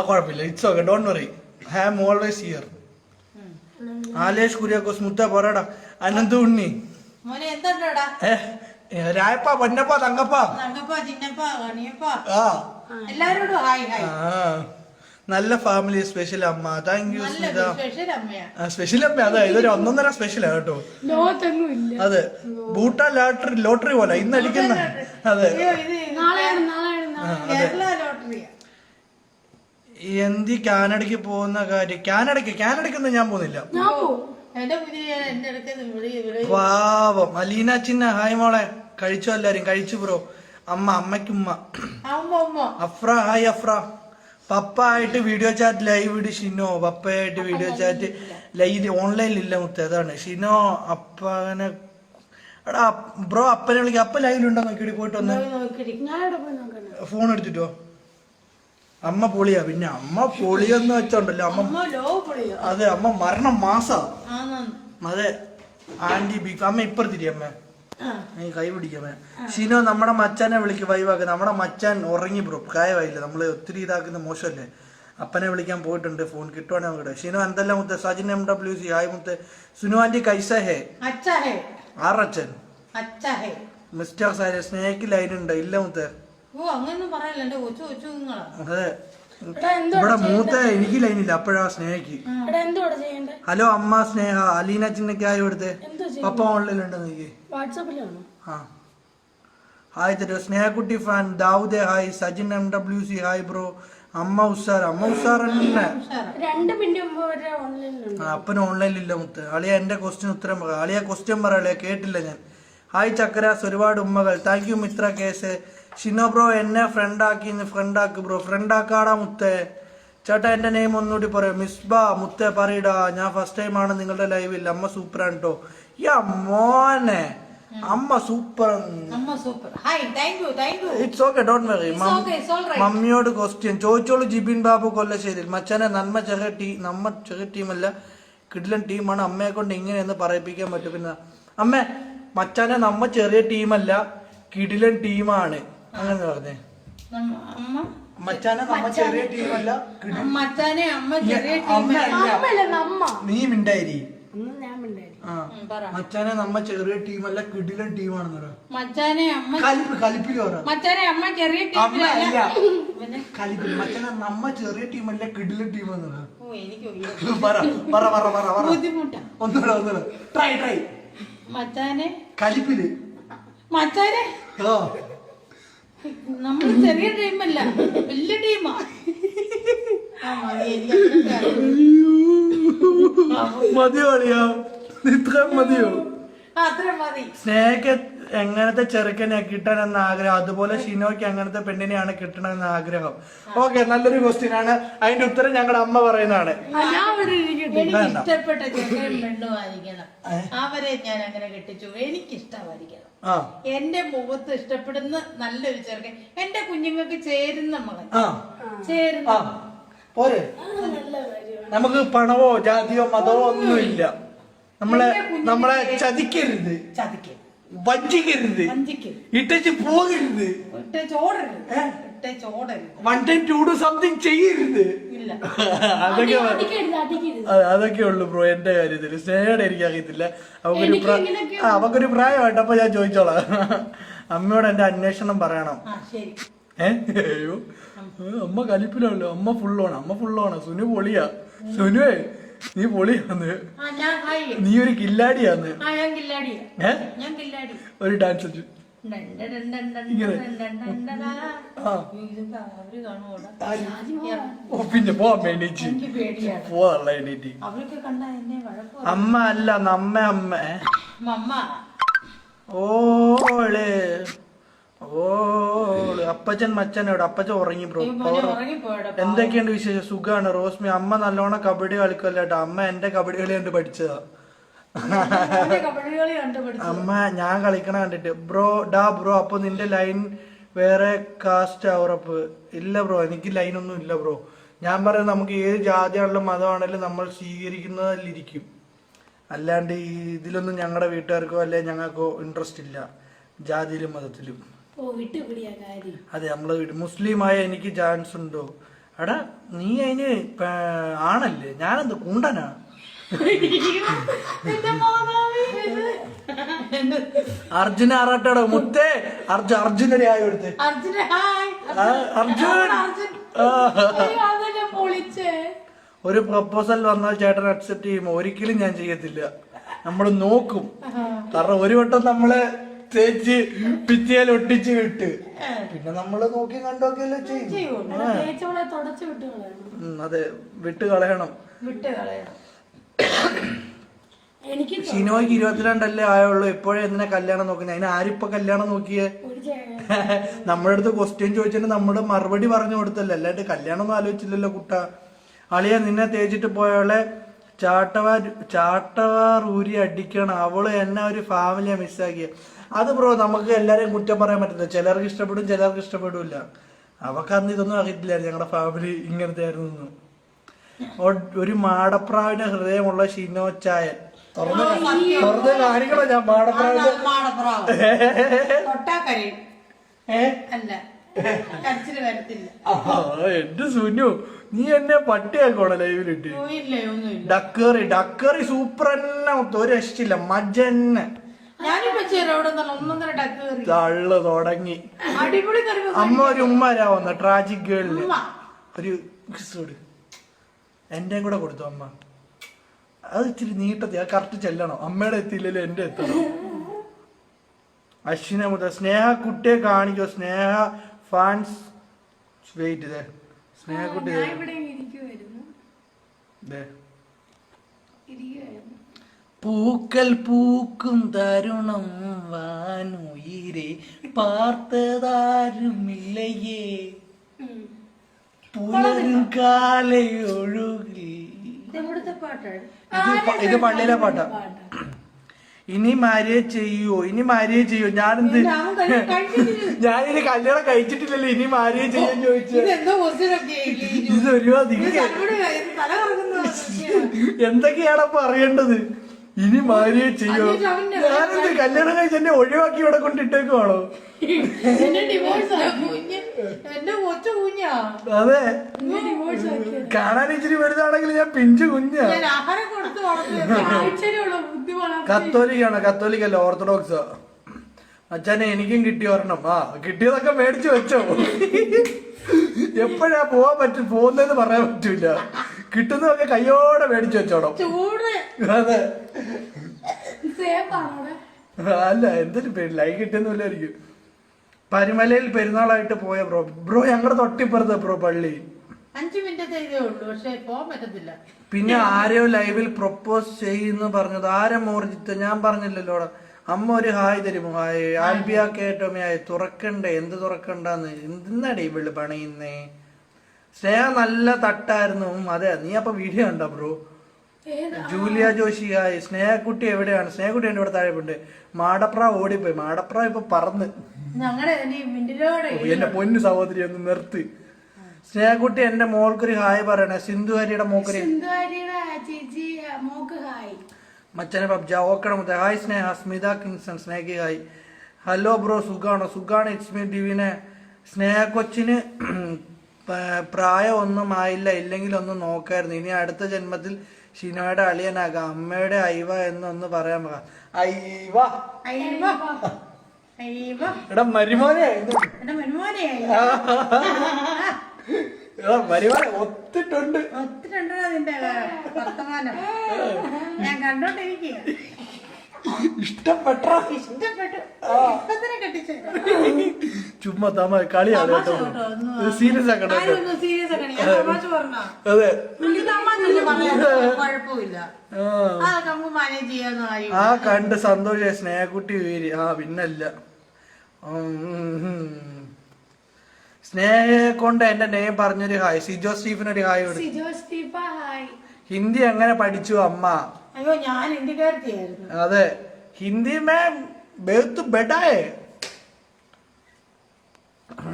കുഴപ്പമില്ല it's okay don't worry I am always here Alesh Kuriakose മുത്ത പറയടാ അനന്ത് ഉണ്ണി രായപ്പ പൊന്നപ്പ തങ്കപ്പ നല്ല ഫാമിലി സ്പെഷ്യൽ അമ്മ താങ്ക് യു സ്മിത സ്പെഷ്യൽ അമ്മ അതെ ഇതൊരു 1.5 സ്പെഷ്യലാ കേട്ടോ അതെ ബൂട്ട ലോട്ടറി പോലെ ഇന്ന് അടിക്കുന്ന അതെ എന്തി കാനഡയ്ക്ക് പോകുന്ന കാര്യം കാനഡയ്ക്കൊന്നും ഞാൻ പോകുന്നില്ല പാവം അലീന ചിന്ന ഹായ് മോളെ കഴിച്ചോ എല്ലാരും കഴിച്ചു ബ്രോ അമ്മയ്ക്കുമ്മ അഫ്ര ഹായ് അഫ്ര പപ്പ ആയിട്ട് വീഡിയോ ചാറ്റ് ലൈവ് ഇട് ഷിനോ പപ്പയായിട്ട് വീഡിയോ ചാറ്റ് ലൈവ് ഓൺലൈനിൽ ഇല്ല മുത്ത അതാണ് ഷിനോ അപ്പനെ എടാ ബ്രോ അപ്പനെ വിളിക്കാം അപ്പ ലൈവിലുണ്ടോ നോക്കിയിട്ട് പോയിട്ട് വന്ന് ഫോൺ എടുത്തിട്ടോ അമ്മ പൊളിയാ പിന്നെ അമ്മ പൊളിയെന്ന് വെച്ചോണ്ടല്ലോ അമ്മ അതെ അമ്മ മരണം മാസാ അതെ ആന്റി ബി അമ്മ ഇപ്പുറത്തിരി അമ്മ കൈ പിടിക്കാമേ ഷിനോ നമ്മുടെ മച്ചാനെ വിളിക്ക് വൈവാക്ക് നമ്മുടെ മച്ചാൻ ഉറങ്ങി ബ്രോ പ്രായമായില്ല നമ്മള് ഒത്തിരി ഇതാക്കുന്ന മോശമല്ലേ അപ്പനെ വിളിക്കാൻ പോയിട്ടുണ്ട് ഫോൺ കിട്ടുവാണെങ്കിൽ നോക്കട്ടെ ഷിനോ എന്തെല്ലാം മുത്ത സജിൻ MWC ഹായ് മുത്ത സുനു ആന്റി കൈസ ഹേ ആറച്ചൻ മിസ്റ്റർ സാരി സ്നേഹിക്ക് ലൈൻ ഉണ്ട് ഇല്ല മുത്ത അതെ ഇവിടെ മൂത്ത എനിക്ക് ലൈനില്ല അപ്പോഴാ സ്നേഹിക്ക് ഹലോ അമ്മ സ്നേഹ അലീന ചിന്നക്ക് ആയി കൊടുത്തേ പപ്പ ഓൺലൈനിലുണ്ട് നോക്കി ഹായ് തരോ സ്നേഹക്കുട്ടി ഫാൻ ദാവൂദേ hi Sajin MWC hi bro അമ്മ ഉസാർ തന്നെ അപ്പൻ ഓൺലൈനിലില്ല മുത്ത് അളിയ എന്റെ ക്വസ്റ്റ്യൻ ഉത്തരം പറ അളിയ ക്വസ്റ്റ്യൻ പറ അളിയ കേട്ടില്ല ഞാൻ ഹായ് ചക്രാസ് ഒരുപാട് ഉമ്മകൾ താങ്ക് യു മിത്ര കേസ് ഷിനോ ബ്രോ എന്നെ ഫ്രണ്ടാക്ക് ബ്രോ ഫ്രണ്ടാക്കാടാ മുത്തേ ചേട്ടാ എന്റെ നെയിം ഒന്നുകൂടി പറയോ മിസ്ബാ മുത്തേ പറയടാ ഞാൻ ഫസ്റ്റ് ടൈം ആണ് നിങ്ങളുടെ ലൈവിൽ അമ്മ സൂപ്പറാണ് കേട്ടോ യാ മോനെ അമ്മ super it's okay don't worry മമ്മിയോട് ക്വസ്റ്റ്യൻ ചോദിച്ചോളൂ ജിബിൻ ബാബു കൊല്ലശ്ശേരിയിൽ മച്ചാനെ നമ്മ ചെറിയ ടീമല്ല കിടിലൻ ടീമാണ് അമ്മയെ കൊണ്ട് ഇങ്ങനെയെന്ന് പറയിപ്പിക്കാൻ പറ്റും പിന്നെ അമ്മ മച്ചാനെ നമ്മ ചെറിയ ടീമല്ല കിടിലൻ ടീമാണ് അങ്ങനെ പറഞ്ഞേ മച്ചാനെ നമ്മ ചെറിയ ടീമല്ല മച്ചാനെ അമ്മ ചെറിയ നീ മിണ്ടായി ഒന്നും ഞാൻ മിണ്ടായിരിക്കും. ആ മച്ചാനെ നമ്മ ചെറിയ ടീമല്ല കിടിലൻ ടീമാണെന്ന് പറയാം. മച്ചാനെ അമ്മ കലിപ്പില് പറ. മച്ചാനെ അമ്മ ചെറിയ അമ്മ അല്ല പിന്നെ കലിപ്പില് മച്ചാനെ നമ്മ ചെറിയ ടീമല്ല കിടിലൻ ടീമാന്ന് പറയാം. ഓ എനിക്ക് പറ പറ പറ പറ പറ ബുദ്ധിമുട്ടാ. ഒന്നുകൂടെ ട്രൈ മച്ചാനെ കലിപ്പില് മച്ചാനെ ഓ നമ്മള് ചെറിയ ടീമല്ല വലിയ ടീമാ. മതിയോ അളിയാ ഇത്രയും മതിയോ? അത്ര മതി. സ്നേഹക്ക് എങ്ങനത്തെ ചെറുക്കനെ കിട്ടണമെന്ന് ആഗ്രഹം, അതുപോലെ ഷിനോയ്ക്ക് അങ്ങനത്തെ പെണ്ണിനെയാണ് കിട്ടണമെന്ന് ആഗ്രഹം. ഓക്കെ, നല്ലൊരു ക്വസ്റ്റ്യൻ ആണ്. അതിന്റെ ഉത്തരം ഞങ്ങളുടെ അമ്മ പറയുന്നതാണ്. എനിക്ക് ഇഷ്ടപ്പെട്ട ചെറുക്കൻ പെണ്ണുമായിരിക്കണം, അവരെ ഞാൻ അങ്ങനെ കെട്ടിച്ചു. എനിക്ക് ഇഷ്ടമായിരിക്കണം. എന്റെ മുഖത്ത് ഇഷ്ടപ്പെടുന്ന നല്ലൊരു ചെറുക്കൻ, എന്റെ കുഞ്ഞുങ്ങൾക്ക് ചേരുന്ന മകൻ, ചേരുന്ന പോരെ. നമുക്ക് പണവോ ജാതിയോ മതമോ ഒന്നുമില്ല. നമ്മളെ ചതിക്കരുത്, വഞ്ചിക്കരുത്, ഇട്ടച്ച് പോകരുത്, one time to do something ചെയ്യരുത്. അതൊക്കെ ഉള്ളു ബ്രോ എന്റെ കാര്യത്തില്. സ്നേഹയുടെ എനിക്ക് അറിയത്തില്ല. അവക്കൊരു പ്രായമായിട്ട് അപ്പൊ ഞാൻ ചോദിച്ചോളാം. അമ്മയോട് എന്റെ അന്വേഷണം പറയണം. അയ്യോ അമ്മ കലിപ്പിലാണല്ലോ. അമ്മ ഫുള്ളാണ്. സുനു പൊളിയാ. സുനുവേ നീ പൊളിയാന്ന്, നീ ഒരു കില്ലാടിയാന്ന്. ഒരു ഡാൻസ് പിന്നെ പോവാ എണീറ്റ് പോവാ എണീറ്റ്. അമ്മ അല്ല നമ്മ ഓള് അപ്പച്ചൻ മച്ചനോട് അപ്പച്ചൻ ഉറങ്ങി ബ്രോ. എന്തൊക്കെയുണ്ട് വിശേഷം? സുഖാണ് റോസ്മി. അമ്മ നല്ലോണം കബഡി കളിക്കല്ലേട്ടോ. അമ്മ എന്റെ കബഡി കളി കണ്ട് പഠിച്ചതാ. അമ്മ ഞാൻ കളിക്കണ കണ്ടിട്ട്. ബ്രോ അപ്പൊ നിന്റെ ലൈൻ വേറെ കാസ്റ്റ് ഉറപ്പ്? ഇല്ല ബ്രോ, എനിക്ക് ലൈൻ ഒന്നും ഇല്ല ബ്രോ. ഞാൻ പറയുന്നത് നമുക്ക് ഏത് ജാതിയാണെങ്കിലും മതമാണെങ്കിലും നമ്മൾ സ്വീകരിക്കുന്നതിലിരിക്കും. അല്ലാണ്ട് ഈ ഇതിലൊന്നും ഞങ്ങളുടെ വീട്ടുകാർക്കോ അല്ലെ ഞങ്ങൾക്കോ ഇൻട്രസ്റ്റ് ഇല്ല, ജാതിയിലും മതത്തിലും. അതെ, നമ്മളെ വീട് മുസ്ലിമായ എനിക്ക് ചാൻസ് ഉണ്ടോ? എടാ നീ അതിന് ആണല്ലേ, ഞാനെന്ത് കൂണ്ടനാ? അർജുന ആറാട്ടാടോ മുത്തേ. അർജുനരെ ആയി കൊടുത്ത് അർജുൻ. ഒരു പ്രപ്പോസൽ വന്നാൽ ചേട്ടൻ അക്സെപ്റ്റ് ചെയ്യുമോ? ഒരിക്കലും ഞാൻ ചെയ്യത്തില്ല. നമ്മൾ നോക്കും. കാരണം ഒരു വട്ടം നമ്മളെ തേച്ച് ഭിത്തിയാൽ ഒട്ടിച്ച് വിട്ട് പിന്നെ നമ്മള് നോക്കി കണ്ടോക്കെയല്ലേ ചെയ്യും. അതെ, വിട്ട് കളയണം. ഷിനോയ്ക്ക് 22 ആയുള്ളൂ. ഇപ്പോഴേ എന്തിനാ കല്യാണം നോക്കുന്നത്? അതിന് ആരിപ്പോ കല്യാണം നോക്കിയേ? നമ്മുടെ അടുത്ത് ക്വസ്റ്റ്യൻ ചോദിച്ചിട്ട് നമ്മള് മറുപടി പറഞ്ഞു കൊടുത്തല്ലേ, അല്ലാണ്ട് കല്യാണം ഒന്നും ആലോചിച്ചില്ലല്ലോ കുട്ട. അളിയ നിന്നെ തേച്ചിട്ട് പോയവളെ ചാട്ടവാർ ഊരി അടിക്കണം. അവള് എന്നെ ഒരു ഫാമിലിയെ മിസ്സാക്കിയ. അത് ബ്രോ നമുക്ക് എല്ലാരെയും കുറ്റം പറയാൻ പറ്റില്ല. ചിലർക്ക് ഇഷ്ടപ്പെടും, ചിലർക്ക് ഇഷ്ടപ്പെടില്ല. അവക്ക് അന്ന് ഇതൊന്നും അറിയത്തില്ലായിരുന്നു ഞങ്ങളുടെ ഫാമിലി ഇങ്ങനത്തെ ആയിരുന്നു. ഒരു മാടപ്രാവിന്റെ ഹൃദയമുള്ള ഷിനോ ചായൻ. തുറന്ന് കാണിക്കണോ ഞാൻ മാടപ്രാവിന്റെ? എന്റെ സുനു, നീ എന്നെ പട്ടിയാക്കോണ ലൈവിലിട്ട്. ഡക്കറി സൂപ്പർ തന്നെ, ഒരു രക്ഷയില്ല. മജന്നെ തള്ളു തുടങ്ങി. അമ്മ ഒരു ഉമ്മരാ വന്ന ട്രാജിക് ഗേളിന് ഒരു എന്റെ കൂടെ കൊടുത്തു അമ്മ. അത് ഇച്ചിരി നീട്ടത്തി, അത് കറക്റ്റ് ചെല്ലണം. അമ്മയുടെ എത്തിയില്ലല്ലോ, എന്റെ എത്തണം. അശ്വിന മുതൽ സ്നേഹ കുട്ടിയെ കാണിക്കോ? സ്നേഹ ഫാൻസ് വെയിറ്റ്. സ്നേഹ കുട്ടി പൂക്കൾ പൂക്കും തരുണം വാനുയിരെ പാർത്തതാരുമില്ലയേ പുലരും കാലയൊഴുകി. ഇത് പള്ളിയിലെ പാട്ടാ. ഇനി മാര്യേജ് ചെയ്യോ? ഞാനെന്ത്, ഞാനിനി കല്യാണം കഴിച്ചിട്ടില്ലല്ലോ, ഇനി മാര്യേജ് ചെയ്യാൻ ചോദിച്ചു. ഇത് ഒരുപാട് എന്തൊക്കെയാണ് പറയേണ്ടത്? ഇനി മാര്യേജ് ചെയ്യോ? ഞാനെന്ത് കല്യാണം കഴിച്ച് എന്നെ ഒഴിവാക്കി ഇവിടെ കൊണ്ടിട്ടേക്കുവാണോ? എന്റെ കൊച്ചു കുഞ്ഞാ. അതെ ഡിവോഴ്സ് ആക്കിയത് കാണാൻ ഇച്ചിരി വലുതാണെങ്കിൽ ഞാൻ പിഞ്ചു കുഞ്ഞാ. ഞാൻ ആഹാരം കൊടുത്ത് വളർത്തി. ആഴ്ചയിലുള്ള ബുദ്ധി വളർത്തി കത്തോലിക്കാണ്, കത്തോലിക്കല്ല, ഓർത്തഡോക്സാ. അച്ഛനെ എനിക്കും കിട്ടി ഒരെണ്ണം. ആ കിട്ടിയതൊക്കെ മേടിച്ചു വെച്ചോ. എപ്പോഴാ പോവാൻ പറ്റും, പോകുന്നതെന്ന് പറയാൻ പറ്റൂല. കിട്ടുന്നതൊക്കെ കയ്യോടെ മേടിച്ചു വെച്ചോണം. ചൂട്. അതെ സേഫ് ആണോ അല്ല എന്തൊരു പേരില്ല, കിട്ടുന്നില്ലായിരിക്കും. പരിമലയിൽ പെരുന്നാളായിട്ട് പോയ ബ്രോ ഞങ്ങളുടെ തൊട്ടിപ്പുറത്ത് ബ്രോ പള്ളി. 5 മിനിറ്റത്തെ ഇതേ ഉള്ളൂ, പക്ഷെ പോകാൻ പറ്റത്തില്ല. പിന്നെ ആരെയോ ലൈവിൽ പ്രൊപ്പോസ് ചെയ്യുന്നു പറഞ്ഞത് ആരെ മോർജിത്ത് ഞാൻ പറഞ്ഞില്ലല്ലോ. അമ്മ ഒരു ഹായ് തരുമോ? ഹായ് ആൽബിയ കേട്ടോമയായി. തുറക്കണ്ടേ? എന്ത് തുറക്കണ്ടെന്ന് എന്തിനാടി ഇവള് പണിയുന്നേ? സ്നേഹ നല്ല തട്ടായിരുന്നു. അതെ നീ അപ്പൊ വീഡിയോ കണ്ടോ ബ്രോ? Julia Joshy hi. സ്നേഹക്കുട്ടി എവിടെയാണ്? സ്നേഹക്കുട്ടി എന്റെ ഇവിടെ താഴെ ഉണ്ട്. മാടപ്ര ഓടിപ്പോയി. മാടപ്ര ഇപ്പൊ പറന്ന്. ഞങ്ങളുടെ എന്റെ പൊന്നു സഹോദരി ഒന്ന് നിർത്ത്. സ്നേഹക്കുട്ടി എന്റെ മോൾക്കൊരു ഹായ് പറയണേ. സിന്ധുഹരിയുടെ മോക്കൊരു ചേച്ചി മോക്ക് ഹായ്. മച്ചനെ പബ്ജ ഓക്കണം. ഹായ് സ്നേഹ. സ്മിത കിങ്സൺ സ്നേഹി ഹായ്. ഹലോ ബ്രോ സുഖാണോ? സുഖാണ്. It's me ഡിവിനെ. സ്നേഹ കൊച്ചിന് പ്രായം ഒന്നും ആയില്ല, ഇല്ലെങ്കിൽ ഒന്ന് നോക്കായിരുന്നു. ഇനി അടുത്ത ജന്മത്തിൽ ഷിനോയുടെ അളിയനാകാം. അമ്മയുടെ ഐവ എന്നൊന്ന് പറയാൻ പറ. ഐവ എടാ മരുമോനെ, മരുമോനെ ഒത്തിട്ടുണ്ട്. നിന്റെ വർത്തമാനം ഞാൻ കണ്ടോണ്ടിരിക്കുക. ഇഷ്ടപ്പെട്ടു. ഇപ്പത്തന്നെ കെട്ടിച്ചു. ചുമ്മാ തമ കളിയാണ് കേട്ടോ. സീരിയസ് ആക്കട്ടെ. സീരിയസ് ആക്കണേ. ഞാൻ തമാശ പറഞ്ഞോ? അതെ കുഴപ്പമില്ല. അതൊക്കെ നമുക്ക് മാനേജ് ചെയ്യാന്ന് കാര്യം. ആ കണ്ട് സന്തോഷ സ്നേഹക്കുട്ടി വീരി. ആ പിന്നല്ല സ്നേഹയെ കൊണ്ട് എന്റെ നെയിം പറഞ്ഞൊരു ഹായ്. സിജോ സ്റ്റീഫൻ ഒരു ഹായ്. ഹിന്ദി എങ്ങനെ പഠിച്ചു അമ്മ? അയ്യോ ഞാൻ ഹിന്ദിക്കാരത്തിയായിരുന്നു. അതെ ഹിന്ദി മാം ബേത്ത് ബെഡായേ.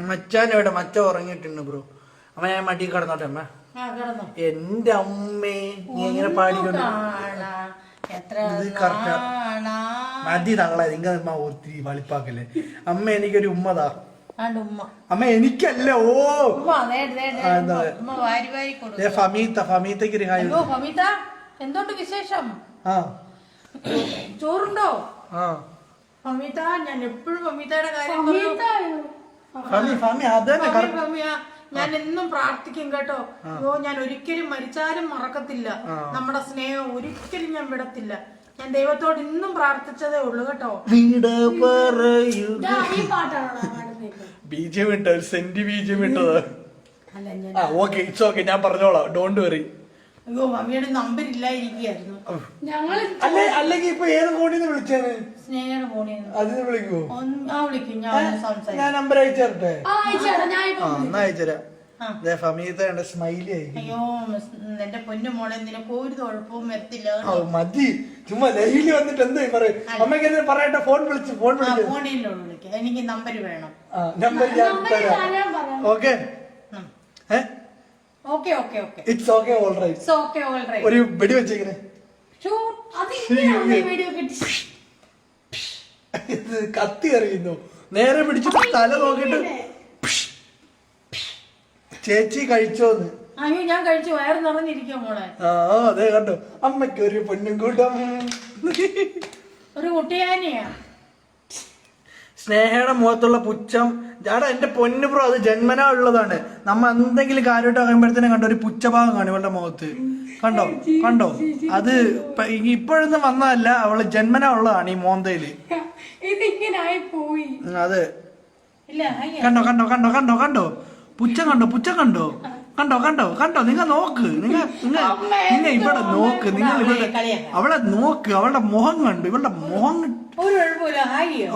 മച്ചാൻ എവിടെ? മച്ച ഉറങ്ങിയിട്ടുണ്ട് ബ്രോ. അമ്മ ഞാൻ മടി കിടന്നോട്ടെ അമ്മ. എന്റെ അമ്മേ നീ എങ്ങനെ പാടിക്കൊണ്ട് മതി തങ്ങളെ നിങ്ങൾ അമ്മ ഒത്തിരി വളിപ്പാക്കല്ലേ. അമ്മ എനിക്കൊരു ഉമ്മതാ. അമ്മ എനിക്കല്ല. ഓ ഫമീത്തക്ക് ഒരു ഹായ്. എന്തുകൊണ്ട് വിശേഷം? ആ ചോറുണ്ടോ? ആ ഫമീത്ത ഞാൻ എപ്പോഴും ഫമീത്തയുടെ കാര്യം ഞാൻ എന്നും പ്രാർത്ഥിക്കും കേട്ടോ. അയ്യോ ഞാൻ ഒരിക്കലും മരിച്ചാലും മറക്കത്തില്ല നമ്മുടെ സ്നേഹം. ഒരിക്കലും ഞാൻ വിടത്തില്ല. ഞാൻ ദൈവത്തോട് ഇന്നും പ്രാർത്ഥിച്ചതേ ഉള്ളു കേട്ടോ. ബീജം ഇട്ടോ, സെന്റി ബീജം ഇട്ടത്. ഓക്കെ ഇറ്റ്സ് ഓക്കെ, ഞാൻ പറഞ്ഞോളാം. Don't worry. അയ്യോ മമ്മിയുടെ നമ്പർ ഇല്ലായിരിക്കായിരുന്നു. അല്ലെങ്കിൽ ഇപ്പൊ ഏത് ഫോണിന്ന് വിളിച്ചാണ്? സ്നേഹയുടെ ഫോണിൽ അതിന് വിളിക്കൂ. വിളിക്കും. ഞാൻ നമ്പർ അയച്ചേരട്ടെ? അയച്ചുതരാം. സ്മൈലി ആയി. അയ്യോ എന്റെ പൊന്നു മോളെ നിനക്ക് ഒരു കുഴപ്പവും വരത്തില്ല. മതി ചുമ്മാ ലൈവില് വന്നിട്ട് എന്താ പറയും? അമ്മയ്ക്ക് പറയട്ടെ. ഫോണിൽ വിളിക്കാം. എനിക്ക് നമ്പർ വേണം. നമ്പർ ഞാൻ തരാം. Okay it's okay all right. ഒരു വെടി വെച്ചേക്കണേ. ഇത് കത്തി അറിയുന്നു. നേരെ പിടിച്ചിട്ട് തല നോക്കിട്ട് ചേച്ചി കഴിച്ചോന്ന്. അയ്യോ ഞാൻ കഴിച്ചു. വയറ് നിറഞ്ഞിരിക്കും മോളെ. അതെ കണ്ടോ അമ്മയ്ക്ക് ഒരു പൊന്നും കൂട്ടം. ഒരു കുട്ടിയാനിയാ. സ്നേഹയുടെ മുഖത്തുള്ള പുച്ഛം ജാടാ എന്റെ പൊന്നു ബ്രോ, അത് ജന്മനാ ഉള്ളതാണ്. നമ്മ എന്തെങ്കിലും കാര്യമായിട്ട് പറയുമ്പോഴത്തേനെ കണ്ടോ ഒരു പുച്ഛഭാഗം കാണും ഇവളുടെ മുഖത്ത്. കണ്ടോ അത് ഇപ്പോഴൊന്നും വന്നതല്ല, അവള് ജന്മനാ ഉള്ളതാണ് ഈ മോന്തയില്. അതെ കണ്ടോ പുച്ഛം കണ്ടോ നിങ്ങൾ നോക്ക്. നിങ്ങൾ ഇവിടെ നോക്ക്. നിങ്ങൾ ഇവിടെ അവളെ നോക്ക്. അവളുടെ മുഖം കണ്ടു. ഇവളുടെ മുഖം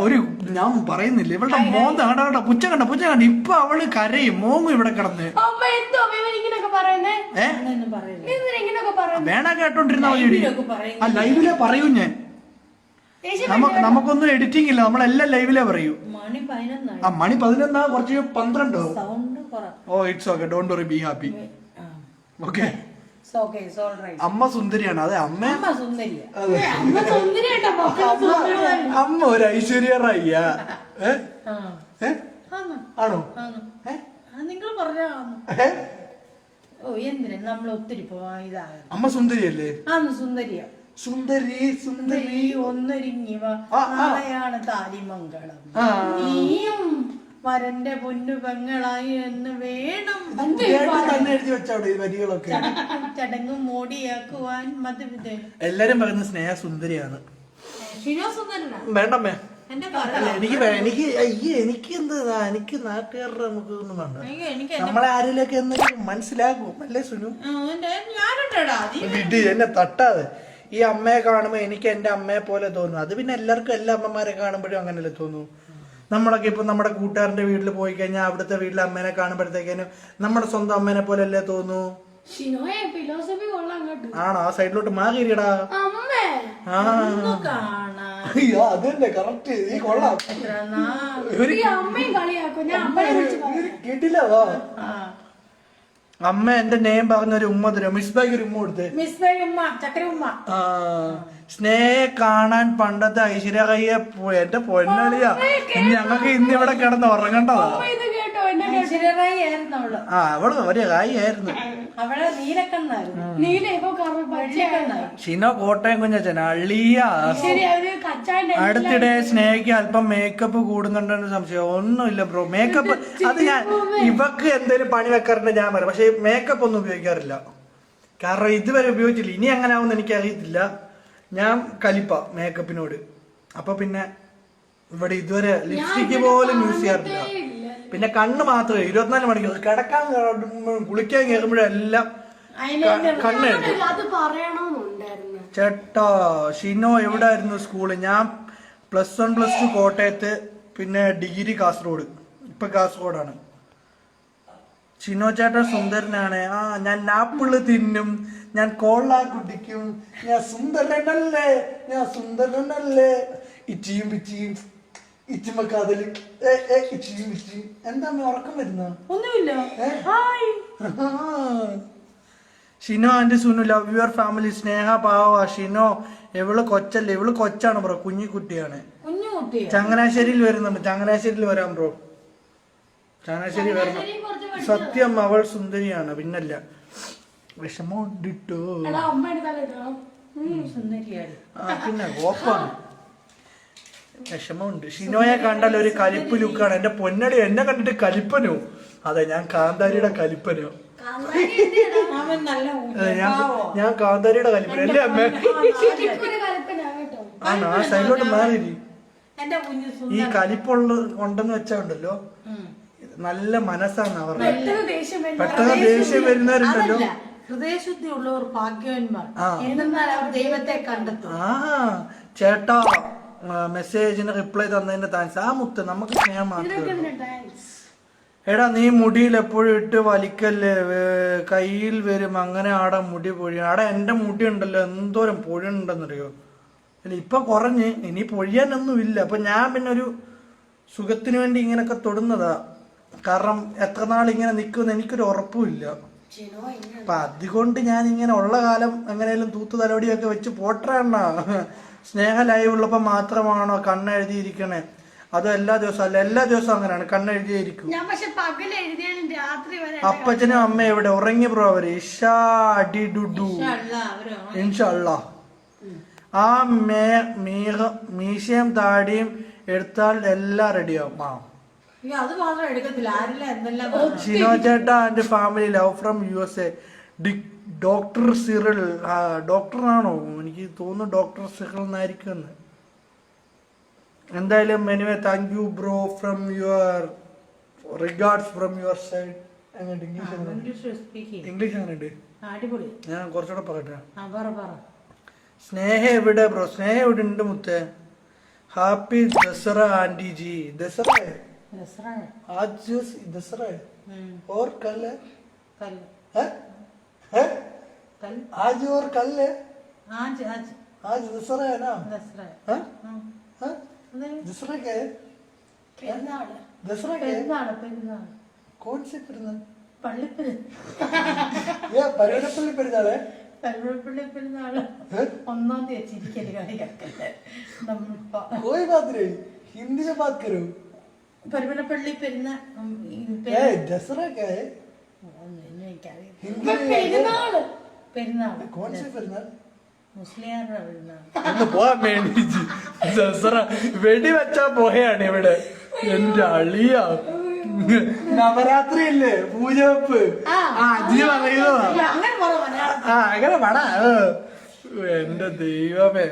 ഒരു ഞാൻ പറയുന്നില്ല. ഇവളുടെ മോന്ത കണ്ടോ പുച്ഛം കണ്ടോ. ഇപ്പൊ അവള് കരയും. മോങ്ങും ഇവിടെ കിടന്ന്. വേണ കേട്ടോണ്ടിരുന്ന ആ ലൈവിലെ പറയൂ. ഞാൻ നമുക്കൊന്നും എഡിറ്റിംഗ് ഇല്ല. നമ്മളെല്ലാം ലൈവിലെ പറയൂ. മണി 11 കുറച്ച് 12. Oh it's okay. Don't worry, be happy. Okay അമ്മ സുന്ദരിയാണ്. അതെ അമ്മ അമ്മ ഒരു ഐശ്വര്യ റായിയാ. ആന്ന് ആണോ? ആന്ന് ഏ? നിങ്ങൾ പറഞ്ഞാ ഏ? ഓ എന്തിനാ നമ്മൾ ഒത്തിരി പോവാ ഇതാകും അമ്മ സുന്ദരിയല്ലേ? ആന്ന് സുന്ദരിയാ സുന്ദരി സുന്ദരി. ഒന്നൊരുങ്ങി വാ ആ, ആ. നാളെയാണ് താലിമംഗളം ആ. നീയും വരന്റെ പൊന്നു പെങ്ങളായി എന്ന് വേണം ചേട്ടൻ തന്നെ എഴുതി വെച്ചവിടെ ഈ വരികളൊക്കെ. ചടങ്ങും മോടിയാക്കുവാൻ മധുവിധ എല്ലാരും പറയുന്നത് സ്നേഹ സുന്ദരിയാണ്. ശിരോസുന്ദരനാ വേണ്ടമ്മേ. എന്റെ അല്ല, എനിക്ക് എന്താ, എനിക്ക് നാട്ടുകാരുടെ നമുക്ക് ഒന്നും വേണ്ട. എനിക്ക് നമ്മളെ ആരെയൊക്കെ എന്തെങ്കിലും മനസ്സിലാക്കും അല്ലേ സുനു? ഞാനുണ്ടോടാ വിട്, എന്നെ തട്ടാതെ. ഈ അമ്മയെ കാണുമ്പോ എനിക്ക് എന്റെ അമ്മയെ പോലെ തോന്നും. അത് പിന്നെ എല്ലാവർക്കും എല്ലാ അമ്മമാരെ കാണുമ്പോഴും അങ്ങനെയല്ലേ തോന്നൂ. നമ്മളൊക്കെ ഇപ്പൊ നമ്മുടെ കൂട്ടുകാരന്റെ വീട്ടിൽ പോയി കഴിഞ്ഞാൽ അവിടുത്തെ വീട്ടിലെ അമ്മേനെ കാണുമ്പോഴത്തേക്കാനും നമ്മുടെ സ്വന്തം അമ്മേനെ പോലെ അല്ലേ തോന്നൂ? ഷിനോയെ ഫിലോസഫി കൊള്ളാം കേട്ടോ. ആണോ? ആ സൈഡിലോട്ട് മാറിയിടാ. അമ്മേ ആ അയ്യോ, അത് തന്നെ കറക്റ്റ്. ഈ കൊള്ളാം. ഈ അമ്മയും കളിയാക്കും. ഞാൻ അമ്മയെ വിളിച്ചു പറയും. കേട്ടില്ല. അമ്മ എന്റെ നെയിം പറഞ്ഞൊരു ഉമ്മ തരും. മിസ്ബായിക്ക് ഒരു ഉമ്മ കൊടുത്തേ. ഉമ്മ ചക്കര ഉമ്മ. സ്നേഹ കാണാൻ പണ്ടത്തെ ഐശ്വര്യ കയ്യെ പോയി. എന്റെ പൊന്നളിയാ, ഞങ്ങൾക്ക് ഇന്ന് ഇവിടെ കിടന്ന് ഉറങ്ങണ്ടതാ. ഇത് കേട്ടോ എന്നെ ഐശ്വര്യറായി ആയിരുന്നു അവള്. ആ, അവള് ഒരു കായായിരുന്നു. അവളെ നീലക്കണ്ണായിരുന്നു. നീല ഇപ്പൊ പച്ചക്കണ്ണായി. ഷിനോ കോട്ടയം കുഞ്ഞച്ചൻ അള്ളിയ. ശരി, അവര് കച്ചാന്റെ അടുത്തിടെ സ്നേഹയ്ക്ക് അല്പം മേക്കപ്പ് കൂടുന്നുണ്ടെന്ന് സംശയം. ഒന്നുമില്ല ബ്രോ, മേക്കപ്പ് അത് ഞാൻ ഇവക്ക് എന്തേലും പണി വെക്കാറുണ്ട് ഞാൻ പറയാം. പക്ഷെ മേക്കപ്പ് ഒന്നും ഉപയോഗിക്കാറില്ല, കാരണം ഇതുവരെ ഉപയോഗിച്ചില്ല. ഇനി അങ്ങനെ ആവുമെന്ന് എനിക്ക് അറിയത്തില്ല. ഞാൻ കലിപ്പ മേക്കപ്പിനോട്. അപ്പൊ പിന്നെ ഇവിടെ ഇതുവരെ ലിപ്സ്റ്റിക്ക് പോലും യൂസ് ചെയ്യാറില്ല. പിന്നെ കണ്ണ് മാത്രമേ 24 മണിക്കൂർ കിടക്കാൻ കുളിക്കാൻ കയറുമ്പോഴെല്ലാം കണ്ണ്. അത് പറയണമെന്നുണ്ടായിരുന്നു. ചേട്ടാ, ഷിനോ എവിടായിരുന്നു സ്കൂള്? ഞാൻ +1 +2 കോട്ടയത്ത്, പിന്നെ ഡിഗ്രി കാസർഗോഡ്. ഇപ്പൊ കാസർഗോഡാണ്. ഷിനോ ചേട്ടൻ സുന്ദരനാണ്. ആ, ഞാൻ ആപ്പിള് തിന്നും, ഞാൻ കോള കുടിക്കും, ഞാൻ സുന്ദരനല്ലേ, ഞാൻ സുന്ദരനല്ലേ. ഇച്ചിയും പിച്ചിയും ഇച്ചിമക്കാതല് ഇച്ചിയും പിച്ചിയും. എന്താ ഉറക്കം വരുന്ന? ഒന്നുമില്ല. Shino and Sunu love your family. Sneha പാവ. ഷിനോ എവള് കൊച്ചല്ലേ? ഇവള് കൊച്ചാണ് ബ്രോ, കുഞ്ഞിക്കുട്ടിയാണ്. കുഞ്ഞുകുട്ടിയാ. ചങ്ങനാശ്ശേരിയിൽ വരുന്നുണ്ട്. ചങ്ങനാശ്ശേരിയിൽ വരാം ബ്രോ, ചങ്ങനാശ്ശേരി വരണം. സത്യം, അവൾ സുന്ദരിയാണ്, പിന്നല്ല. വിഷമോണ്ടിട്ടോ. അമ്മ എടുത്താലോ സുന്ദരിയാണ്. ആ, പിന്നെ കോപ്പാണ്. വിഷമമുണ്ട്. ഷിനോയെ കണ്ടാൽ ഒരു കലിപ്പ് ലുക്കാണ്. എന്റെ പൊന്നടി, എന്നെ കണ്ടിട്ട് കലിപ്പനോ? അതെ, ഞാൻ കാന്താരിയുടെ കലിപ്പനോ. അവൻ നല്ല ഞാൻ കാന്താരിയുടെ കലിപ്പന. എന്റെ അമ്മ ആണോ? ആ സൈഡിലോട്ട് മാറി. എന്റെ കുഞ്ഞു ഈ കലിപ്പുള്ള ഉണ്ടെന്ന് വെച്ചാ ഉണ്ടല്ലോ, നല്ല മനസ്സാണ് അവരുടെ. പെട്ടെന്ന് ദേഷ്യം വരുന്നവരുണ്ടല്ലോ. ഹൃദയശുദ്ധി ഉള്ളവർ ഭാഗ്യവാന്മാർ. എന്നാൽ അവർ ദൈവത്തെ കണ്ടെത്തും. ആ ചേട്ടാ, മെസ്സേജിന് റിപ്ലൈ തന്നതിന്റെ താങ്ക്സ്. ആ മുത്ത്, നമുക്ക് സ്നേഹം മാത്രമേ. എടാ, നീ മുടിയിൽ എപ്പോഴും ഇട്ട് വലിക്കല്ലേ, കയ്യിൽ വരും. അങ്ങനെ ആടെ മുടി പൊഴിയും. ആടെ എന്റെ മുടി ഉണ്ടല്ലോ, എന്തോരം പൊഴിയുണ്ടെന്നറിയോ? അല്ല, ഇപ്പൊ കുറഞ്ഞ്, ഇനി പൊഴിയാനൊന്നും ഇല്ല. അപ്പൊ ഞാൻ പിന്നെ ഒരു സുഖത്തിന് വേണ്ടി ഇങ്ങനൊക്കെ തൊടുന്നതാ. കാരണം എത്ര നാൾ ഇങ്ങനെ നിൽക്കുമെന്ന് എനിക്കൊരു ഉറപ്പുമില്ല. അപ്പൊ അതുകൊണ്ട് ഞാൻ ഇങ്ങനെ ഉള്ള കാലം എങ്ങനെയാലും തൂത്ത് തലോടിയൊക്കെ വെച്ച് പോട്ടറണ്ണ. സ്നേഹ ലൈവ് ഉള്ളപ്പോ മാത്രമാണോ കണ്ണെഴുതിയിരിക്കണേ? അതോ എല്ലാ ദിവസവും? അല്ല, എല്ലാ ദിവസവും അങ്ങനെയാണ്, കണ്ണെഴുതിയിരിക്കും. അപ്പച്ചനും അമ്മ എവിടെ? ഉറങ്ങി ബ്രോ അവര്. ഇഷാ അടി ഡുഡു ഇൻഷാല്ലാ. ആ മീശയും താടിയും എടുത്താൽ എല്ലാം റെഡിയാവും. ആ, അത് മാത്രം എടുക്കത്തില്ല. ആരെല്ലാം എന്തെല്ലാം. ഷിനോ ചേട്ടാ and family love from USA. Doctor Cyril. ഡോക്ടറാണോ? എനിക്ക് തോന്നുന്നു ഡോക്ടർ സിറിൽ എന്നായിരിക്കും. എന്തായാലും anyway, thank you bro from your regards from your side. English എങ്ങനെയുണ്ട്? അടിപൊളി. ഞാൻ കുറച്ചുകൂടെ പറയട്ടെ. പറ. സ്നേഹ എവിടെ ബ്രോ? സ്നേഹ എവിടെ ഉണ്ട് മുത്തേ? Happy Dussehra aunty ji. ദസറ आज दसरा है और कल है? कल आज और कल है? आज दसरा है ना? दसरा क्या है? दसरा क्या है? कौन से പെരുന്നാൾ? പള്ളിപ്പള്ളി പെരുന്നാൾ है? പള്ളിപ്പള്ളി പെരുന്നാൾ 1-ാം തീയതി ചിരിക്കല് കളി കേൾക്കല്ലേ. कोई बात नहीं, हिंदी में बात करो. പരുമലപ്പള്ളി പെരുന്ന दसरा क्या है എനിക്കറിയാം. हिंदी में പെരുന്നാള് പെരുന്നാൾ कौन से പെരുന്നാൾ മുസ്ലിയാരുടെ പെരുന്നാൾ. ഒന്ന് പോവാൻ വേണ്ടി ദസറ വെടി വെച്ചാ പോയാണ് ഇവിടെ എന്റെ അളിയ നവരാത്രി അല്ലേ പൂജവെപ്പ് അജി പറയുന്നോ അങ്ങനെ പറ മലയാളം. അങ്ങനെ പടാ എന്റെ ദൈവമേ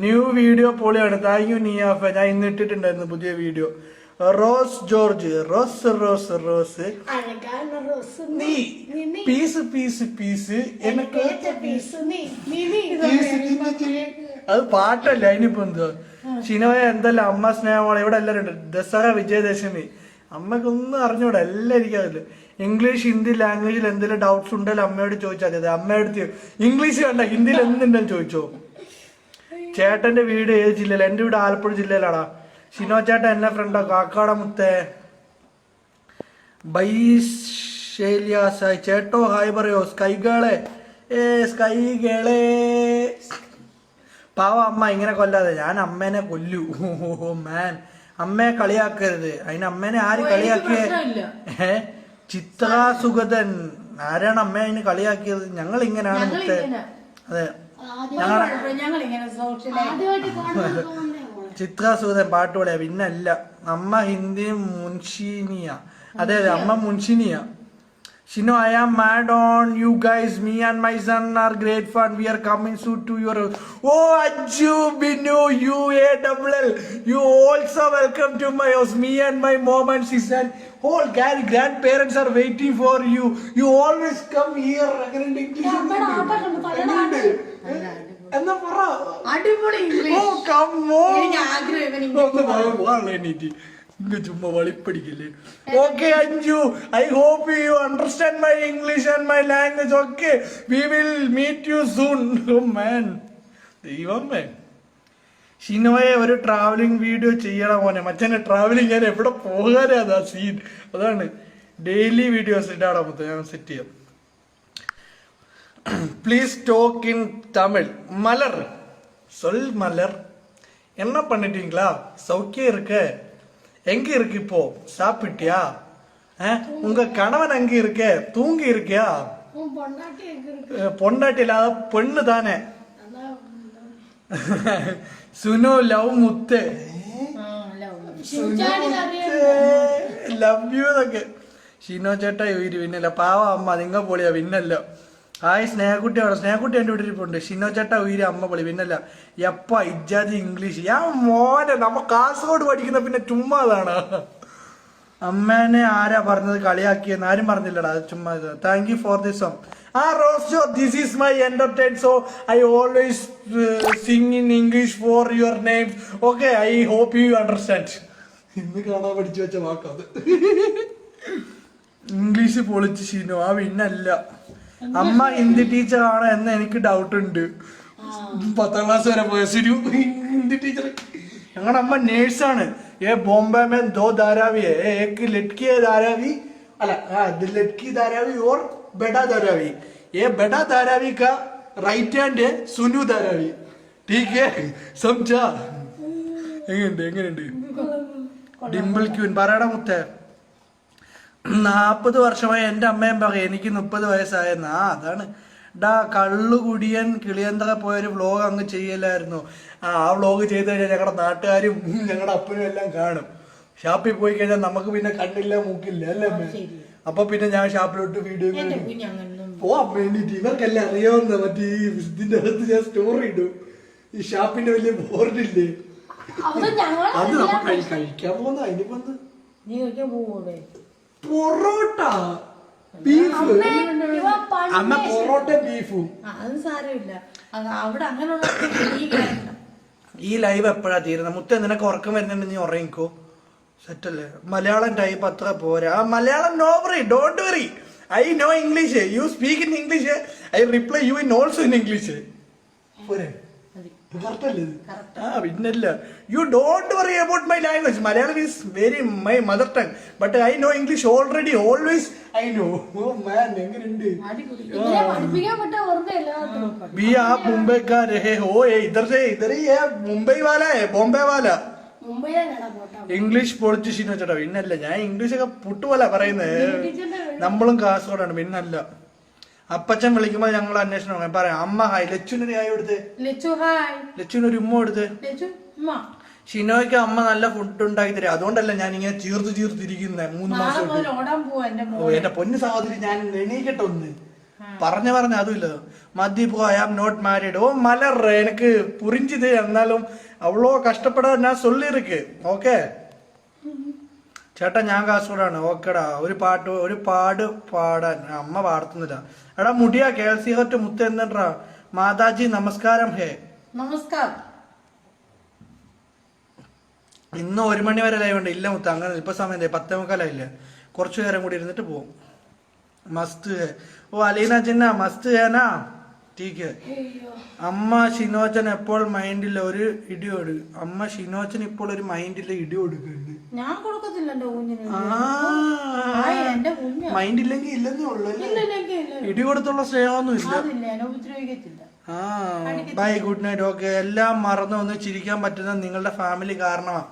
ന്യൂ വീഡിയോ പൊളിയാണ്. Thank you Niyafa. ഞാൻ ഇന്ന് ഇട്ടിട്ടുണ്ടായിരുന്നു പുതിയ video. Rose George Rose Rose Rose അഴകാണ് റോസ് നീ പീസ് പീസ് പീസ് എനിക്ക് പീസ് നീ നീ നീ അത് പാട്ടല്ല. അതിനിപ്പോ എന്തോ ഷിനോയ എന്തല്ല അമ്മ സ്നേഹമാണ്. ഇവിടെ എല്ലാവരും ഉണ്ട്. ദസറ വിജയദശമി അമ്മക്കൊന്നും അറിഞ്ഞൂടാ. എല്ലാം എനിക്കറിയില്ല. ഇംഗ്ലീഷ് ഹിന്ദി ലാംഗ്വേജിൽ എന്തെങ്കിലും ഡൗട്ട്സ് ഉണ്ടെങ്കിൽ അമ്മയോട് ചോദിച്ചാൽ മതി. അമ്മയോട് ഇംഗ്ലീഷ് വേണ്ട, ഹിന്ദിയിൽ എന്തുണ്ടെന്ന് ചോദിച്ചോ. ചേട്ടന്റെ വീട് ഏത് ജില്ലയില? എന്റെ വീട് ആലപ്പുഴ ജില്ലയിലാടാ. ഷിനോ ചേട്ടൻ എന്നെ ഫ്രണ്ടോ കാക്കാട മുത്തേ ബൈശേലിയാസായി ചേട്ടോ ഹായ് പറയോ. സ്കൈകളെ സ്കൈകളെ പാവ അമ്മ ഇങ്ങനെ കൊല്ലാതെ. ഞാൻ അമ്മേനെ കൊല്ലു. ഓ മാൻ, അമ്മയെ കളിയാക്കരുത്. അതിന് അമ്മേനെ ആര് കളിയാക്കിയേ? ചിത്ര സുഗതൻ ആരാണ് അമ്മ അതിന് കളിയാക്കിയത്? ഞങ്ങൾ ഇങ്ങനെയാണ് മുത്തേ. അതെ ഞങ്ങളിങ്ങനെ സോഷ്യലായി ആദ്യമായിട്ട് കാണുന്നത് ചിത്ര സുഗതൻ പാട്ട് പാടിയ. പിന്നല്ല അമ്മ ഹിന്ദി മുൻഷിനിയ. അതെ അതെ അമ്മ മുൻഷിനിയ. Shino, I am mad on you guys. Me and my son are great fun. We are coming soon to your house. Oh, Ajju, Binu, you AWL. You also welcome to my house. Me and my mom and sister and whole grandparents are waiting for you. You always come here. എന്നാ പറ അടിപൊളി ഇംഗ്ലീഷ്. Oh, come on. എനിക്ക് ആഗ്രഹം ഇവൻ ചുമ്മാ വളിപ്പടിക്കില്ലേ. Okay Anju, I hope you understand my English and my language. Okay, we will meet you soon. Oh man, ദൈവമേ. ഷിനോയെ ഒരു ട്രാവലിംഗ് വീഡിയോ ചെയ്യണം മോനെ. മച്ചനെ ട്രാവലിംഗ് ഞാൻ എവിടെ പോകാനാ അതാ സീൻ. അതാണ് ഡെയിലി വീഡിയോസ് ഇടാടാ മൊത്തം. ഞാൻ സെറ്റ് ചെയ്യാം. Please talk in Tamil. மலர் சொல் மலர். என்ன பண்ணிட்டீங்களா? சௌக்கியம் இருக்க? எங்க இருக்கு இப்போ? சாப்பிட்டியா? உங்க கணவன் அங்க இருக்க? தூங்கி இருக்கியா? பொண்டாட்டி இல்லாத பெண்ணு தானே. സുനു ലവ് മുത്ത് ലവ് യു എന്നൊക്കെ. ഷിനോ ചേട്ടാ ഇവര് പിന്നല്ല പാവ അമ്മ നിങ്ങ പൊളിയാ പിന്നല്ല. ഹായ് സ്നേഹക്കുട്ടി അവിടെ. സ്നേഹക്കുട്ടി എൻ്റെ വീട്ടിൽ ഇരിപ്പുണ്ട്. ഷിനോ ചേട്ടാ ഉയര് അമ്മ പൊളി പിന്നല്ല. എപ്പ ഇജാതി ഇംഗ്ലീഷ്. ഞാൻ മോനെ നമ്മ കാസർഗോഡ് പഠിക്കുന്ന പിന്നെ ചുമ്മാ അതാണ്. അമ്മേനെ ആരാ പറഞ്ഞത് കളിയാക്കിയെന്ന്? ആരും പറഞ്ഞില്ലടാ, അത് ചുമ്മാ. Thank you for this song. Rosjo, this is my entertain, so I always sing in English for your names. Okay, I hope you understand. ഇന്ന് കാണാൻ പഠിച്ചു വെച്ച വാക്കത്. ഇംഗ്ലീഷ് പൊളിച്ച് ഷീനോ. ആ പിന്നല്ല അമ്മ ഹിന്ദി ടീച്ചർ ആണ് എന്ന് എനിക്ക് ഡൗട്ട് ഉണ്ട്. 10ാം ക്ലാസ് വരെ പോയ സിരു ഹിന്ദി ടീച്ചർ. ഞങ്ങളുടെ അമ്മ നേഴ്സാണ്. ബോംബെ മേ ദോ ധാരാവി ഏക് ലഡ്കി ധാരാവി അല്ല ലഡ്കി ധാരാവി ഓർ ബെഡാ ധാരാവി. ബെഡാ ധാരാവി കാ റൈറ്റ് ഹാൻഡ് സുനു ധാരാവി. ठीक है समझा? എങ്ങനെയുണ്ട് ഡിംപിൾ ക്യൂൻ പറയടാ മുത്തേ. 40 വർഷമായി എൻ്റെ അമ്മയും പറയും എനിക്ക് 30 വയസ്സായെന്നാ. അതാണ് ഡാ കള്ളുകുടിയൻ കിളിയന്തക പോയൊരു വ്ലോഗ് അങ്ങ് ചെയ്യലായിരുന്നു. ആ വ്ലോഗ് ചെയ്ത് കഴിഞ്ഞാൽ ഞങ്ങളുടെ നാട്ടുകാരും ഞങ്ങളുടെ അപ്പനും എല്ലാം കാണും. ഷാപ്പിൽ പോയി കഴിഞ്ഞാൽ നമുക്ക് പിന്നെ കണ്ണില്ല മൂക്കില്ല അല്ലേ അമ്മ? അപ്പൊ പിന്നെ ഞാൻ ഷാപ്പിലോട്ട് വീഡിയോ പോവാൻ വേണ്ടിട്ട് ഇവർക്കെല്ലാം അറിയാവുന്ന മറ്റേ ഇതിന്റെ അകത്ത് ഞാൻ സ്റ്റോറി ഇടും. ഈ ഷാപ്പിന്റെ വലിയ ബോർഡില്ലേ, അത് നമ്മ കഴിക്കാൻ പോകുന്ന. അതിനിപ്പോ പൊറോട്ട ബീഫ്. അമ്മ പൊറോട്ട ബീഫും. അത് സാരമില്ല. അവിടെ അങ്ങനെയുള്ള ഈ ലൈവ് എപ്പോഴാ തീരുന്നത്? മുത്ത നിനക്ക് ഉറക്കം വരുന്നുണ്ട്, നീ ഉറങ്ങിക്കോ. സെറ്റല്ലേ? മലയാളം ടൈപ്പ് അത്ര പോരാ. Malayalam no worry, don't worry. I know English. You speak in English. I reply you in also in English. പോരെ? പിന്നല്ല. You don't worry about my language. Malayalam is very my mother tongue. But I know English already. Always I know. Oh man, എങ്ങനെയുണ്ട്? भी आप मुंबई का रहे हो? इधर से इधर ही है, मुंबई वाला है, बॉम्बे वाला. മുംബൈയിലാണ് പോട്ടാ. ഇംഗ്ലീഷ് പൊളിച്ച് ഷിനോ ചേട്ടാ. പിന്നല്ല, ഞാൻ ഇംഗ്ലീഷൊക്കെ പുട്ടുപോലെ പറയുന്നത്. നമ്മളും കാസർഗോഡാണ്, പിന്നല്ല. അപ്പച്ചൻ വിളിക്കുമ്പോൾ ഞങ്ങൾ അന്വേഷണം പറയാം. അമ്മ ഹായ്. ലച്ചുവിനൊരു ഹായ് കൊടുത്ത്. ലച്ചുവിനൊരു ഉമ്മ കൊടുത്ത്. ഷിനോയ്ക്ക് അമ്മ നല്ല ഫുഡ് ഉണ്ടാക്കി തരും. അതുകൊണ്ടല്ല ഞാൻ ഇങ്ങനെ ചീർത്തിരിക്കുന്നത് 3 മാസം. എന്റെ പൊന്നു സഹോദരി, ഞാൻ എണീക്കട്ടെ ഒന്ന്. പറഞ്ഞ അതുമില്ല. മതി പോ, ഐ ആം നോട്ട് മാരീഡ്. ഓ മലർ, എനിക്ക് പുരിഞ്ചത്. എന്നാലും അവളോ കഷ്ടപ്പെടാ ഞാൻ ചൊല്ലിருக்கு. ഓക്കെ ചേട്ടാ, ഞാൻ കാസർഗോഡാണ്. ഓക്കെടാ, ഒരു പാട് പാടാൻ. അമ്മ പാടത്തുന്നില്ല. എടാ മുടിയാ കേൾസി ഹോറ്റ് മുത്ത് എന്താ. മാതാജി നമസ്കാരം. ഹേ നമസ്കാരം. ഇന്ന് 1 മണി വരെ ലൈവുണ്ട്. ഇല്ല മുത്ത്, അങ്ങനെ ഇപ്പൊ സമയം 10:45 കുറച്ചു നേരം കൂടി ഇരുന്നിട്ട് പോകും. മസ്ത് ഹേ. ഓ അലീന ചിന്ന മസ്ത് ഹേനാ. ടീക്ക്. അമ്മ ഷിനോച്ചൻ എപ്പോൾ മൈൻഡിൽ ഒരു ഇടി കൊടുക്കും. അമ്മ ഷിനോച്ചൻ ഇപ്പോൾ ഒരു മൈൻഡിൽ ഇടി കൊടുക്കുന്നുണ്ട്. ഞാൻ കൊടുക്കത്തില്ല എന്റെ കുഞ്ഞിന്. മൈൻഡില്ലെങ്കിൽ ഇല്ലെന്നേ ഉള്ളു. ഇടി കൊടുത്തുള്ള സ്നേഹമൊന്നും ഇല്ല. ഉപദ്രവിക്കത്തില്ല. Bye, good night. ഓക്കെ. എല്ലാം മറന്നു ഒന്ന് ചിരിക്കാൻ പറ്റുന്ന നിങ്ങളുടെ ഫാമിലി കാരണമാണ്.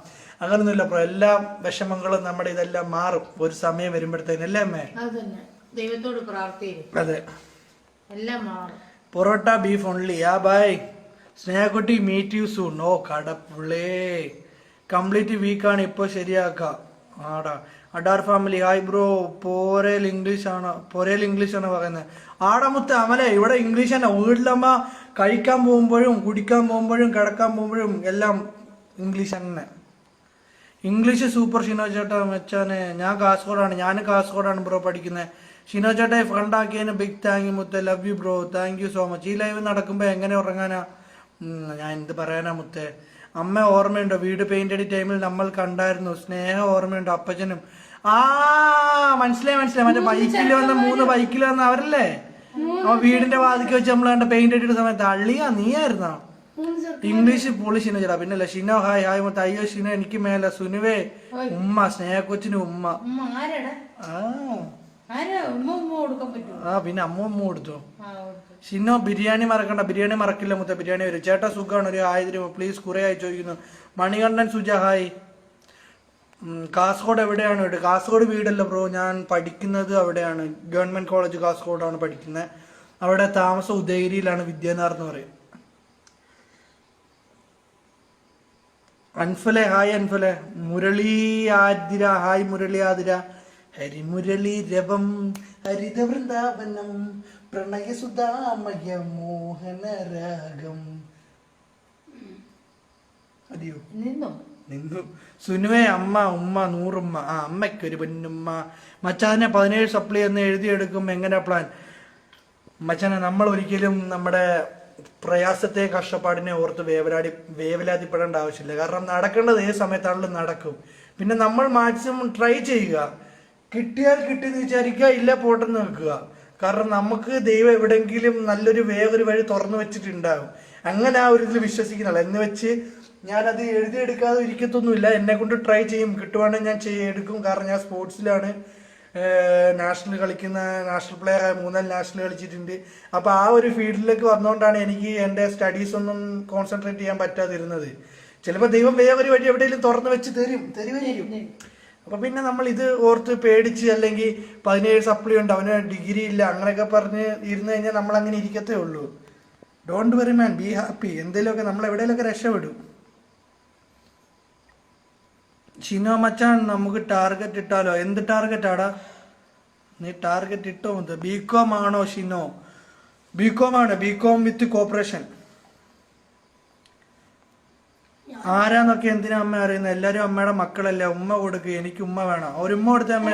അങ്ങനൊന്നുമില്ല ബ്രോ. എല്ലാ വിഷമങ്ങളും നമ്മുടെ ഇതെല്ലാം മാറും ഒരു സമയം വരുമ്പോഴത്തേനല്ലേ അമ്മേ? ദൈവത്തോട് പ്രാർത്ഥിക്കും. അതെ, എല്ലാം മാറും. Parotta beef only. ആ ബൈ സ്നേഹക്കുട്ടി, മീറ്റ് യു സൂൺ. ഓ കടപ്പുള്ളേ, കംപ്ലീറ്റ് വീക്കാണ്, ഇപ്പൊ ശരിയാക്കാം. ആടാ അഡാർ ഫാമിലി ഹായ് ബ്രോ. പോരേൽ ഇംഗ്ലീഷ് ആണ് പറയുന്നത്. ആടമുത്ത് അമലെ, ഇവിടെ ഇംഗ്ലീഷ് തന്നെ. വീട്ടിലമ്മ കഴിക്കാൻ പോകുമ്പോഴും കുടിക്കാൻ പോകുമ്പോഴും കിടക്കാൻ പോകുമ്പോഴും എല്ലാം ഇംഗ്ലീഷ് തന്നെ. English super. ഷിനോ ചേട്ടാ മെച്ചാനെ. ഞാൻ കാസർഗോഡാണ് ബ്രോ പഠിക്കുന്നത്. ഷിനോ ചേട്ടാ ഫ്രണ്ട് ആക്കിയതിന് ബിഗ് താങ്ക് യു മുത്തേ. Love you bro. Thank you so much. ഈ ലൈവ് നടക്കുമ്പോ എങ്ങനെ ഉറങ്ങാനാ? ഞാൻ എന്ത് പറയാനാ മുത്തേ. അമ്മ ഓർമ്മയുണ്ടോ? വീട് പെയിന്റ് അടി ടൈമിൽ നമ്മൾ കണ്ടായിരുന്നു. സ്നേഹം ഓർമ്മയുണ്ടോ? അപ്പച്ചനും. മനസ്സിലായി. മറ്റേ ബൈക്കിൽ വന്ന 3 ബൈക്കിൽ വന്ന അവരല്ലേ? ആ വീടിന്റെ വാതിക്ക് വെച്ച് നമ്മൾ കണ്ട പെയിന്റ് അടിയുടെ സമയത്ത്. അള്ളിയാ നീയായിരുന്നോ? ഇംഗ്ലീഷ് പൊളി ഷിനോ ചേട്ടാ. പിന്നല്ല ഷിനോ ഹായ് മൊത്തം. അയ്യോ ഷിനോ എനിക്ക് മേല. സുനുവേ ഉമ്മ. സ്നേഹക്കൊച്ചിന് ഉമ്മ. പിന്നെ അമ്മ കൊടുത്തു. ഷിനോ ബിരിയാണി മറക്കണ്ട. ബിരിയാണി മറക്കില്ല മുത്ത. ബിരിയാണി വരും. ചേട്ടാ സുഖമാണ്. ഒരു 1000 രൂപ പ്ലീസ്. കുറെ ആയി ചോദിക്കുന്നു. മണികണ്ഠൻ സുജ ഹായ്. കാസർഗോഡ് എവിടെയാണ് വീട്? കാസർഗോഡ് വീടല്ല ബ്രോ, ഞാൻ പഠിക്കുന്നത് അവിടെയാണ്. ഗവൺമെന്റ് കോളേജ് കാസർഗോഡാണ് പഠിക്കുന്നത്. അവിടെ താമസം ഉദയഗിരിയിലാണ്. വിദ്യാനാർ എന്ന് പറയും. അൻഫലെ ഹായ്. അൻഫലെ. മുരളി ആതിര ഹായ്. മുരളി ആതിര. ഹരിമുരളി രവം ഹരിത വൃന്ദാവനം പ്രണയ സുധാമയ മോഹന രാഗം. അതെയോ നിന്നു. സുനുവേ അമ്മ ഉമ്മ 100 ഉമ്മ. അമ്മയ്ക്കൊരു പൊന്നുമ്മ. മച്ചാനെ 17 സപ്ലി എന്ന് എഴുതിയെടുക്കും. എങ്ങനെ പ്ലാൻ? മച്ചാനെ, നമ്മൾ ഒരിക്കലും നമ്മുടെ പ്രയാസത്തെ കഷ്ടപ്പാടിനെ ഓർത്ത് വേവലാതിപ്പെടേണ്ട ആവശ്യമില്ല. കാരണം നടക്കേണ്ടത് ഏത് സമയത്താണെങ്കിലും നടക്കും. പിന്നെ നമ്മൾ മാക്സിമം ട്രൈ ചെയ്യുക. കിട്ടിയാൽ കിട്ടിയെന്ന് വിചാരിക്കുക, ഇല്ല പോട്ടെന്ന് വെക്കുക. കാരണം നമുക്ക് ദൈവം എവിടെയെങ്കിലും നല്ലൊരു വേറൊരു വഴി തുറന്നു വെച്ചിട്ടുണ്ടാകും. അങ്ങനെ ആ ഒരു ഇതിൽ വിശ്വസിക്കുന്നില്ല. എന്ന് വെച്ച് ഞാനത് എഴുതിയെടുക്കാതെ ഇരിക്കത്തൊന്നുമില്ല. എന്നെ കൊണ്ട് ട്രൈ ചെയ്യും. കിട്ടുവാണെങ്കിൽ ഞാൻ എടുക്കും. കാരണം ഞാൻ സ്പോർട്സിലാണ് നാഷണൽ കളിക്കുന്ന. നാഷണൽ പ്ലെയർ ആയ 3 നാഷണൽ കളിച്ചിട്ടുണ്ട്. അപ്പോൾ ആ ഒരു ഫീൽഡിലേക്ക് വന്നുകൊണ്ടാണ് എനിക്ക് എൻ്റെ സ്റ്റഡീസ് ഒന്നും കോൺസെൻട്രേറ്റ് ചെയ്യാൻ പറ്റാതിരുന്നത്. ചിലപ്പോൾ ദൈവം വേറൊരു വഴി എവിടെയെങ്കിലും തുറന്നു വെച്ച് തരുമായിരിക്കും. അപ്പൊ പിന്നെ നമ്മൾ ഇത് ഓർത്ത് പേടിച്ച്, അല്ലെങ്കിൽ 17 സപ്ലി ഉണ്ട്, അവന് ഡിഗ്രി ഇല്ല, അങ്ങനെയൊക്കെ പറഞ്ഞ് ഇരുന്ന് കഴിഞ്ഞാൽ നമ്മൾ അങ്ങനെ ഇരിക്കത്തേ ഉള്ളൂ. Don't worry man, be happy. എന്തെങ്കിലുമൊക്കെ നമ്മൾ എവിടെയെങ്കിലൊക്കെ രക്ഷപ്പെടും. ഷിനോ മച്ചാൻ, നമുക്ക് ടാർഗറ്റ് ഇട്ടാലോ? എന്ത് ടാർഗറ്റ് ആടാ? നീ ടാർഗറ്റ് ഇട്ടോ? ബികോം ആണോ ഷിനോ? ബികോം ആണ്. BCom with cooperation. ആരാന്നൊക്കെ എന്തിനാ അമ്മ അറിയുന്നത്? എല്ലാരും അമ്മയുടെ മക്കളല്ലേ. ഉമ്മ കൊടുക്കുക. എനിക്ക് ഉമ്മ വേണം. ഒരു ഉമ്മ കൊടുത്ത അമ്മ.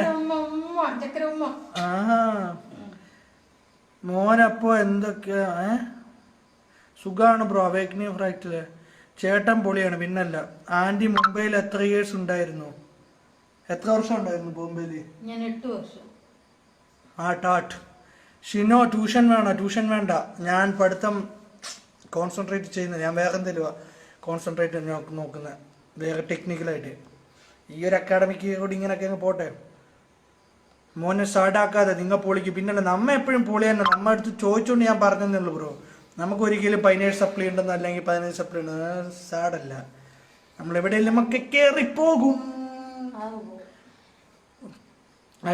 മോനപ്പോ എന്തൊക്കെയാ? സുഖാണ് ബ്രോ. അവേക്കനിങ് ഫ്രാക്ടറില് ചേട്ടൻ പൊളിയാണ്. പിന്നല്ല. ആന്റി മുംബൈയിൽ എത്ര ഇയേഴ്സ് ഉണ്ടായിരുന്നു? എത്ര വർഷം ഉണ്ടായിരുന്നു ബോംബെയില്? ഞാൻ 8 വർഷം. ടാട്ട്. ഷിനോ ട്യൂഷൻ വേണോ? ട്യൂഷൻ വേണ്ട. ഞാൻ പഠിത്തം കോൺസെൻട്രേറ്റ് ചെയ്യുന്നത്. ഞാൻ വേറെ എന്തെങ്കിലും കോൺസെൻട്രേറ്റ് നോക്കുന്നത്, വേറെ ടെക്നിക്കലായിട്ട്. ഈ ഒരു അക്കാഡമിക്ക് കൂടി ഇങ്ങനെയൊക്കെ അങ്ങ് പോട്ടെ. മോനെ സ്റ്റാർട്ടാക്കാതെ നിങ്ങൾ പൊളിക്കും. പിന്നെ നമ്മ എപ്പോഴും പൊളി തന്നെ. നമ്മ അടുത്ത് ചോദിച്ചുകൊണ്ട് ഞാൻ പറഞ്ഞതേ ഉള്ളൂ ബ്രോ. നമുക്ക് ഒരിക്കലും 17 സപ്ലി ഉണ്ടെന്ന് അല്ലെങ്കിൽ 15 സപ്ലി ഉണ്ടെന്ന് സാഡല്ല. നമ്മളെവിടെയെല്ലാം ഒക്കെ കേറിപ്പോകും.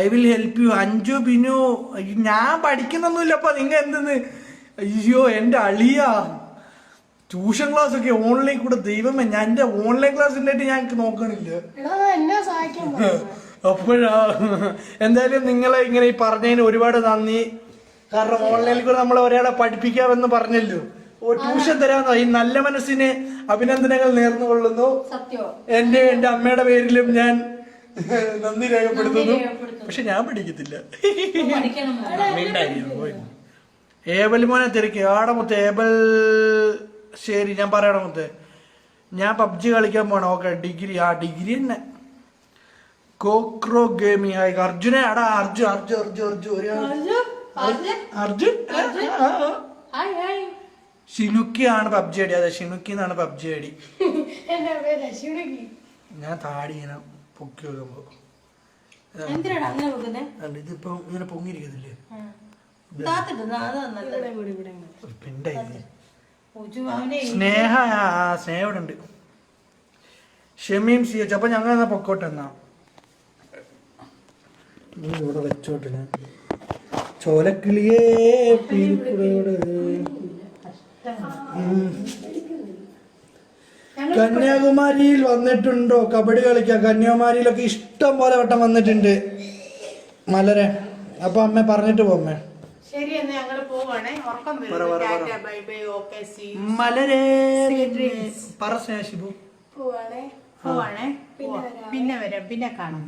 I will help you. Anju Binu. ഞാൻ പഠിക്കുന്നൊന്നുമില്ലപ്പ. നിങ്ങ എന്തെന്ന്? അയ്യോ എന്റെ അളിയ ട്യൂഷൻ ക്ലാസ് ഒക്കെ ഓൺലൈൻ കൂടെ. ദൈവമേ, ഞാൻ എന്റെ ഓൺലൈൻ ക്ലാസ് ഉണ്ടായിട്ട് ഞാൻ നോക്കണില്ല. അപ്പോഴാ എന്തായാലും നിങ്ങളെ ഇങ്ങനെ ഈ പറഞ്ഞതിന് ഒരുപാട് നന്ദി. കാരണം ഓൺലൈനിൽ കൂടെ നമ്മൾ ഒരാളെ പഠിപ്പിക്കാമെന്ന് പറഞ്ഞല്ലോ. ട്യൂഷൻ തരാമെന്നോ. ഈ നല്ല മനസ്സിന് അഭിനന്ദനങ്ങൾ നേർന്നുകൊള്ളുന്നു. എന്റെ അമ്മയുടെ പേരിലും ഞാൻ നന്ദി രേഖപ്പെടുത്തുന്നു. പക്ഷെ ഞാൻ പഠിക്കത്തില്ല. ഏബൽ മോനെ തിരക്കി ആടമുത്ത്. ഏബൽ ശരി, ഞാൻ പറയണമുത്ത്. ഞാൻ പബ്ജി കളിക്കാൻ പോണം. Okay, degree. ഡിഗ്രി തന്നെ. കോക്രോ ഗെയിമിംഗ്. ഹായ് അർജുനെ. അടാ അർജുൻ ഷിനുക്കിയാണ് പബ്ജി അടി. അതെ, ഷിനുക്കി എന്നാണ് പബ്ജി അടി. ഞാൻ താടി ഇങ്ങനെ പൊക്കി വെക്കുമ്പോ ഇതിപ്പോ ഇങ്ങനെ പൊങ്ങിയിരിക്കത്തില്ലേ? സ്നേഹ ഇവിടെ ഉണ്ട്. Shameem C H. അപ്പൊ ഞങ്ങൾ എന്നാ പൊക്കോട്ടെ. എന്നാ നീ ഇവിടെ വെച്ചോട്ടെ. ഞാൻ ചോലക്കിളിയേ കന്യാകുമാരിയിൽ വന്നിട്ടുണ്ടോ കബഡി കളിക്കാൻ? കന്യാകുമാരിയിലൊക്കെ ഇഷ്ടം പോലെ വട്ടം വന്നിട്ടുണ്ട് മലരെ. അപ്പൊ അമ്മ പറഞ്ഞിട്ട് പോമ്മേ. ശരി, എന്നാ ഞങ്ങള് പോവാണേ. മലരെ പറ സ്നേഹിബു. പോവാണേ. പിന്നെ വരാം. പിന്നെ കാണാം.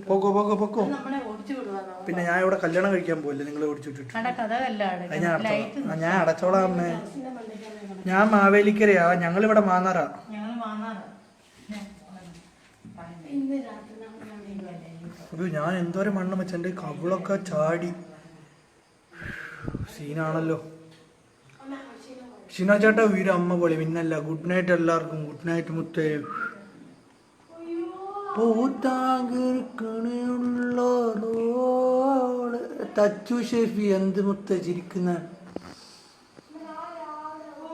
പൊക്കോ. പിന്നെ ഞാൻ ഇവിടെ കല്യാണം കഴിക്കാൻ പോയില്ലേ? നിങ്ങൾ ഓടിച്ചു വിട്ടിട്ട് ഞാൻ അടച്ചോളാം അമ്മേ. ഞാൻ മാവേലിക്കരയാ. ഞങ്ങളിവിടെ മാന്നാറാ. അയ്യോ, ഞാൻ എന്തോരം മണ്ണം വെച്ചെന്റെ കവിളൊക്കെ ചാടി. സീനാണല്ലോ. ഷിന ചേട്ടാ വീര അമ്മ പൊളി. പിന്നല്ല. ഗുഡ് നൈറ്റ് എല്ലാവർക്കും. ഗുഡ് നൈറ്റ് മുത്തേ. തച്ചു ഷെഫി. എന്ത് മുത്ത ചിരിക്കുന്ന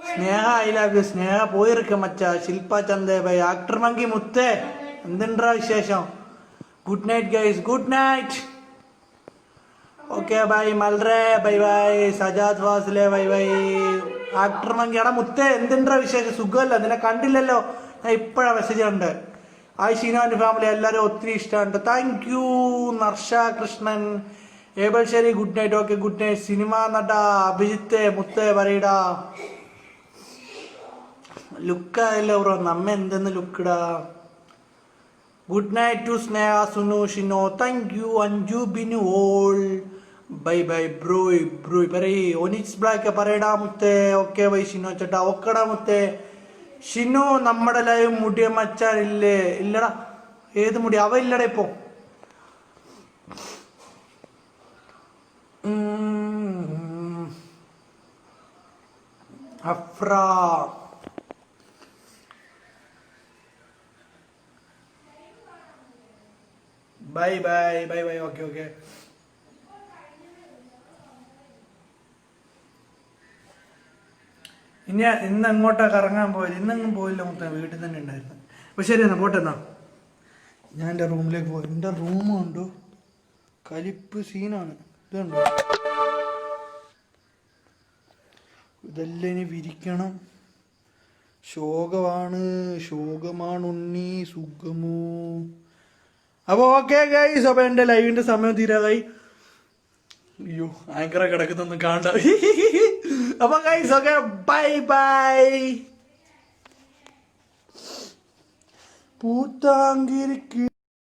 Sneha. I love you Sneha. പോയിരിക്ക മച്ച. ശില്പ ചന്ദേ ബൈ. ആക്ടർ മങ്കി മുത്തേ എന്തിണ്ടാ വിശേഷം? Good night guys. Good night. Okay bye. മൽറേ ബൈ ബൈ. സജാദ് ഫാസിലെ ബൈ ബൈ. Actor monkey. എടാ മുത്തേ എന്തിണ്ടാ വിശേഷം? സുഖമല്ല? നിന്നെ കണ്ടില്ലല്ലോ. ഞാൻ ഇപ്പോഴാ മെസ്സേജ് കണ്ട്. ഹായ് ഷീനാന്റെ ഫാമിലി എല്ലാവരും ഒത്തിരി ഇഷ്ടമുണ്ട്. Thank you Narsha Krishnan. Abel ശരി. Good night. Okay good night. Cinema നട അഭിജിത്തെ മുത്തേ പറയടാ. ലുക്കായല്ലോ ബ്രോ. നമ്മ എന്തെന്ന് ലുക്കിടാ. Good night to Sneha Sunu Shino. Thank you Anju Binu all. Bye bye ബ്രോയ് പറയ്. ഒനിക്സ് ബ്ലാക്ക് പറയടാ മുത്തേ. ഓക്കെ ബൈ ഷിനോ ചേട്ടാ. ഓക്കെടാ മുത്തേ. ഷിനു നമ്മുടെ ലൈവ് മുടിയ മച്ചാനില്ലേ? ഇല്ലടാ. ഏത് മുടി? അവ ഇല്ലടാ ഇപ്പൊ. AHPRA bye bye bye bye. Okay. ഇന്ന് അങ്ങോട്ടാ കറങ്ങാൻ പോയത്? ഇന്നെങ്ങും പോയില്ല മൊത്തം. വീട്ടിൽ തന്നെ ഉണ്ടായിരുന്നു. അപ്പൊ ശരി എന്നാ പോട്ടെ. എന്നാ ഞാൻ എൻ്റെ റൂമിലേക്ക് പോയി. എൻ്റെ റൂമുണ്ടോ കലിപ്പ് സീനാണ്. ഇതുണ്ടോ? ഇതെല്ലാം ഇനി വിരിക്കണം. ശോകമാണുണ്ണി സുഖമോ. അപ്പൊ ഓക്കെ ഗൈസ്. അപ്പൊ എൻ്റെ ലൈവിന്റെ സമയം തീരാതായി. അയ്യോ, ആങ്കറെ കിടക്കുന്നൊന്നും കാണണ്ട. അപ്പൊ ഗൈസ് ഓക്കെ ബൈ ബൈ. പൂത്താങ്കിരിക്ക്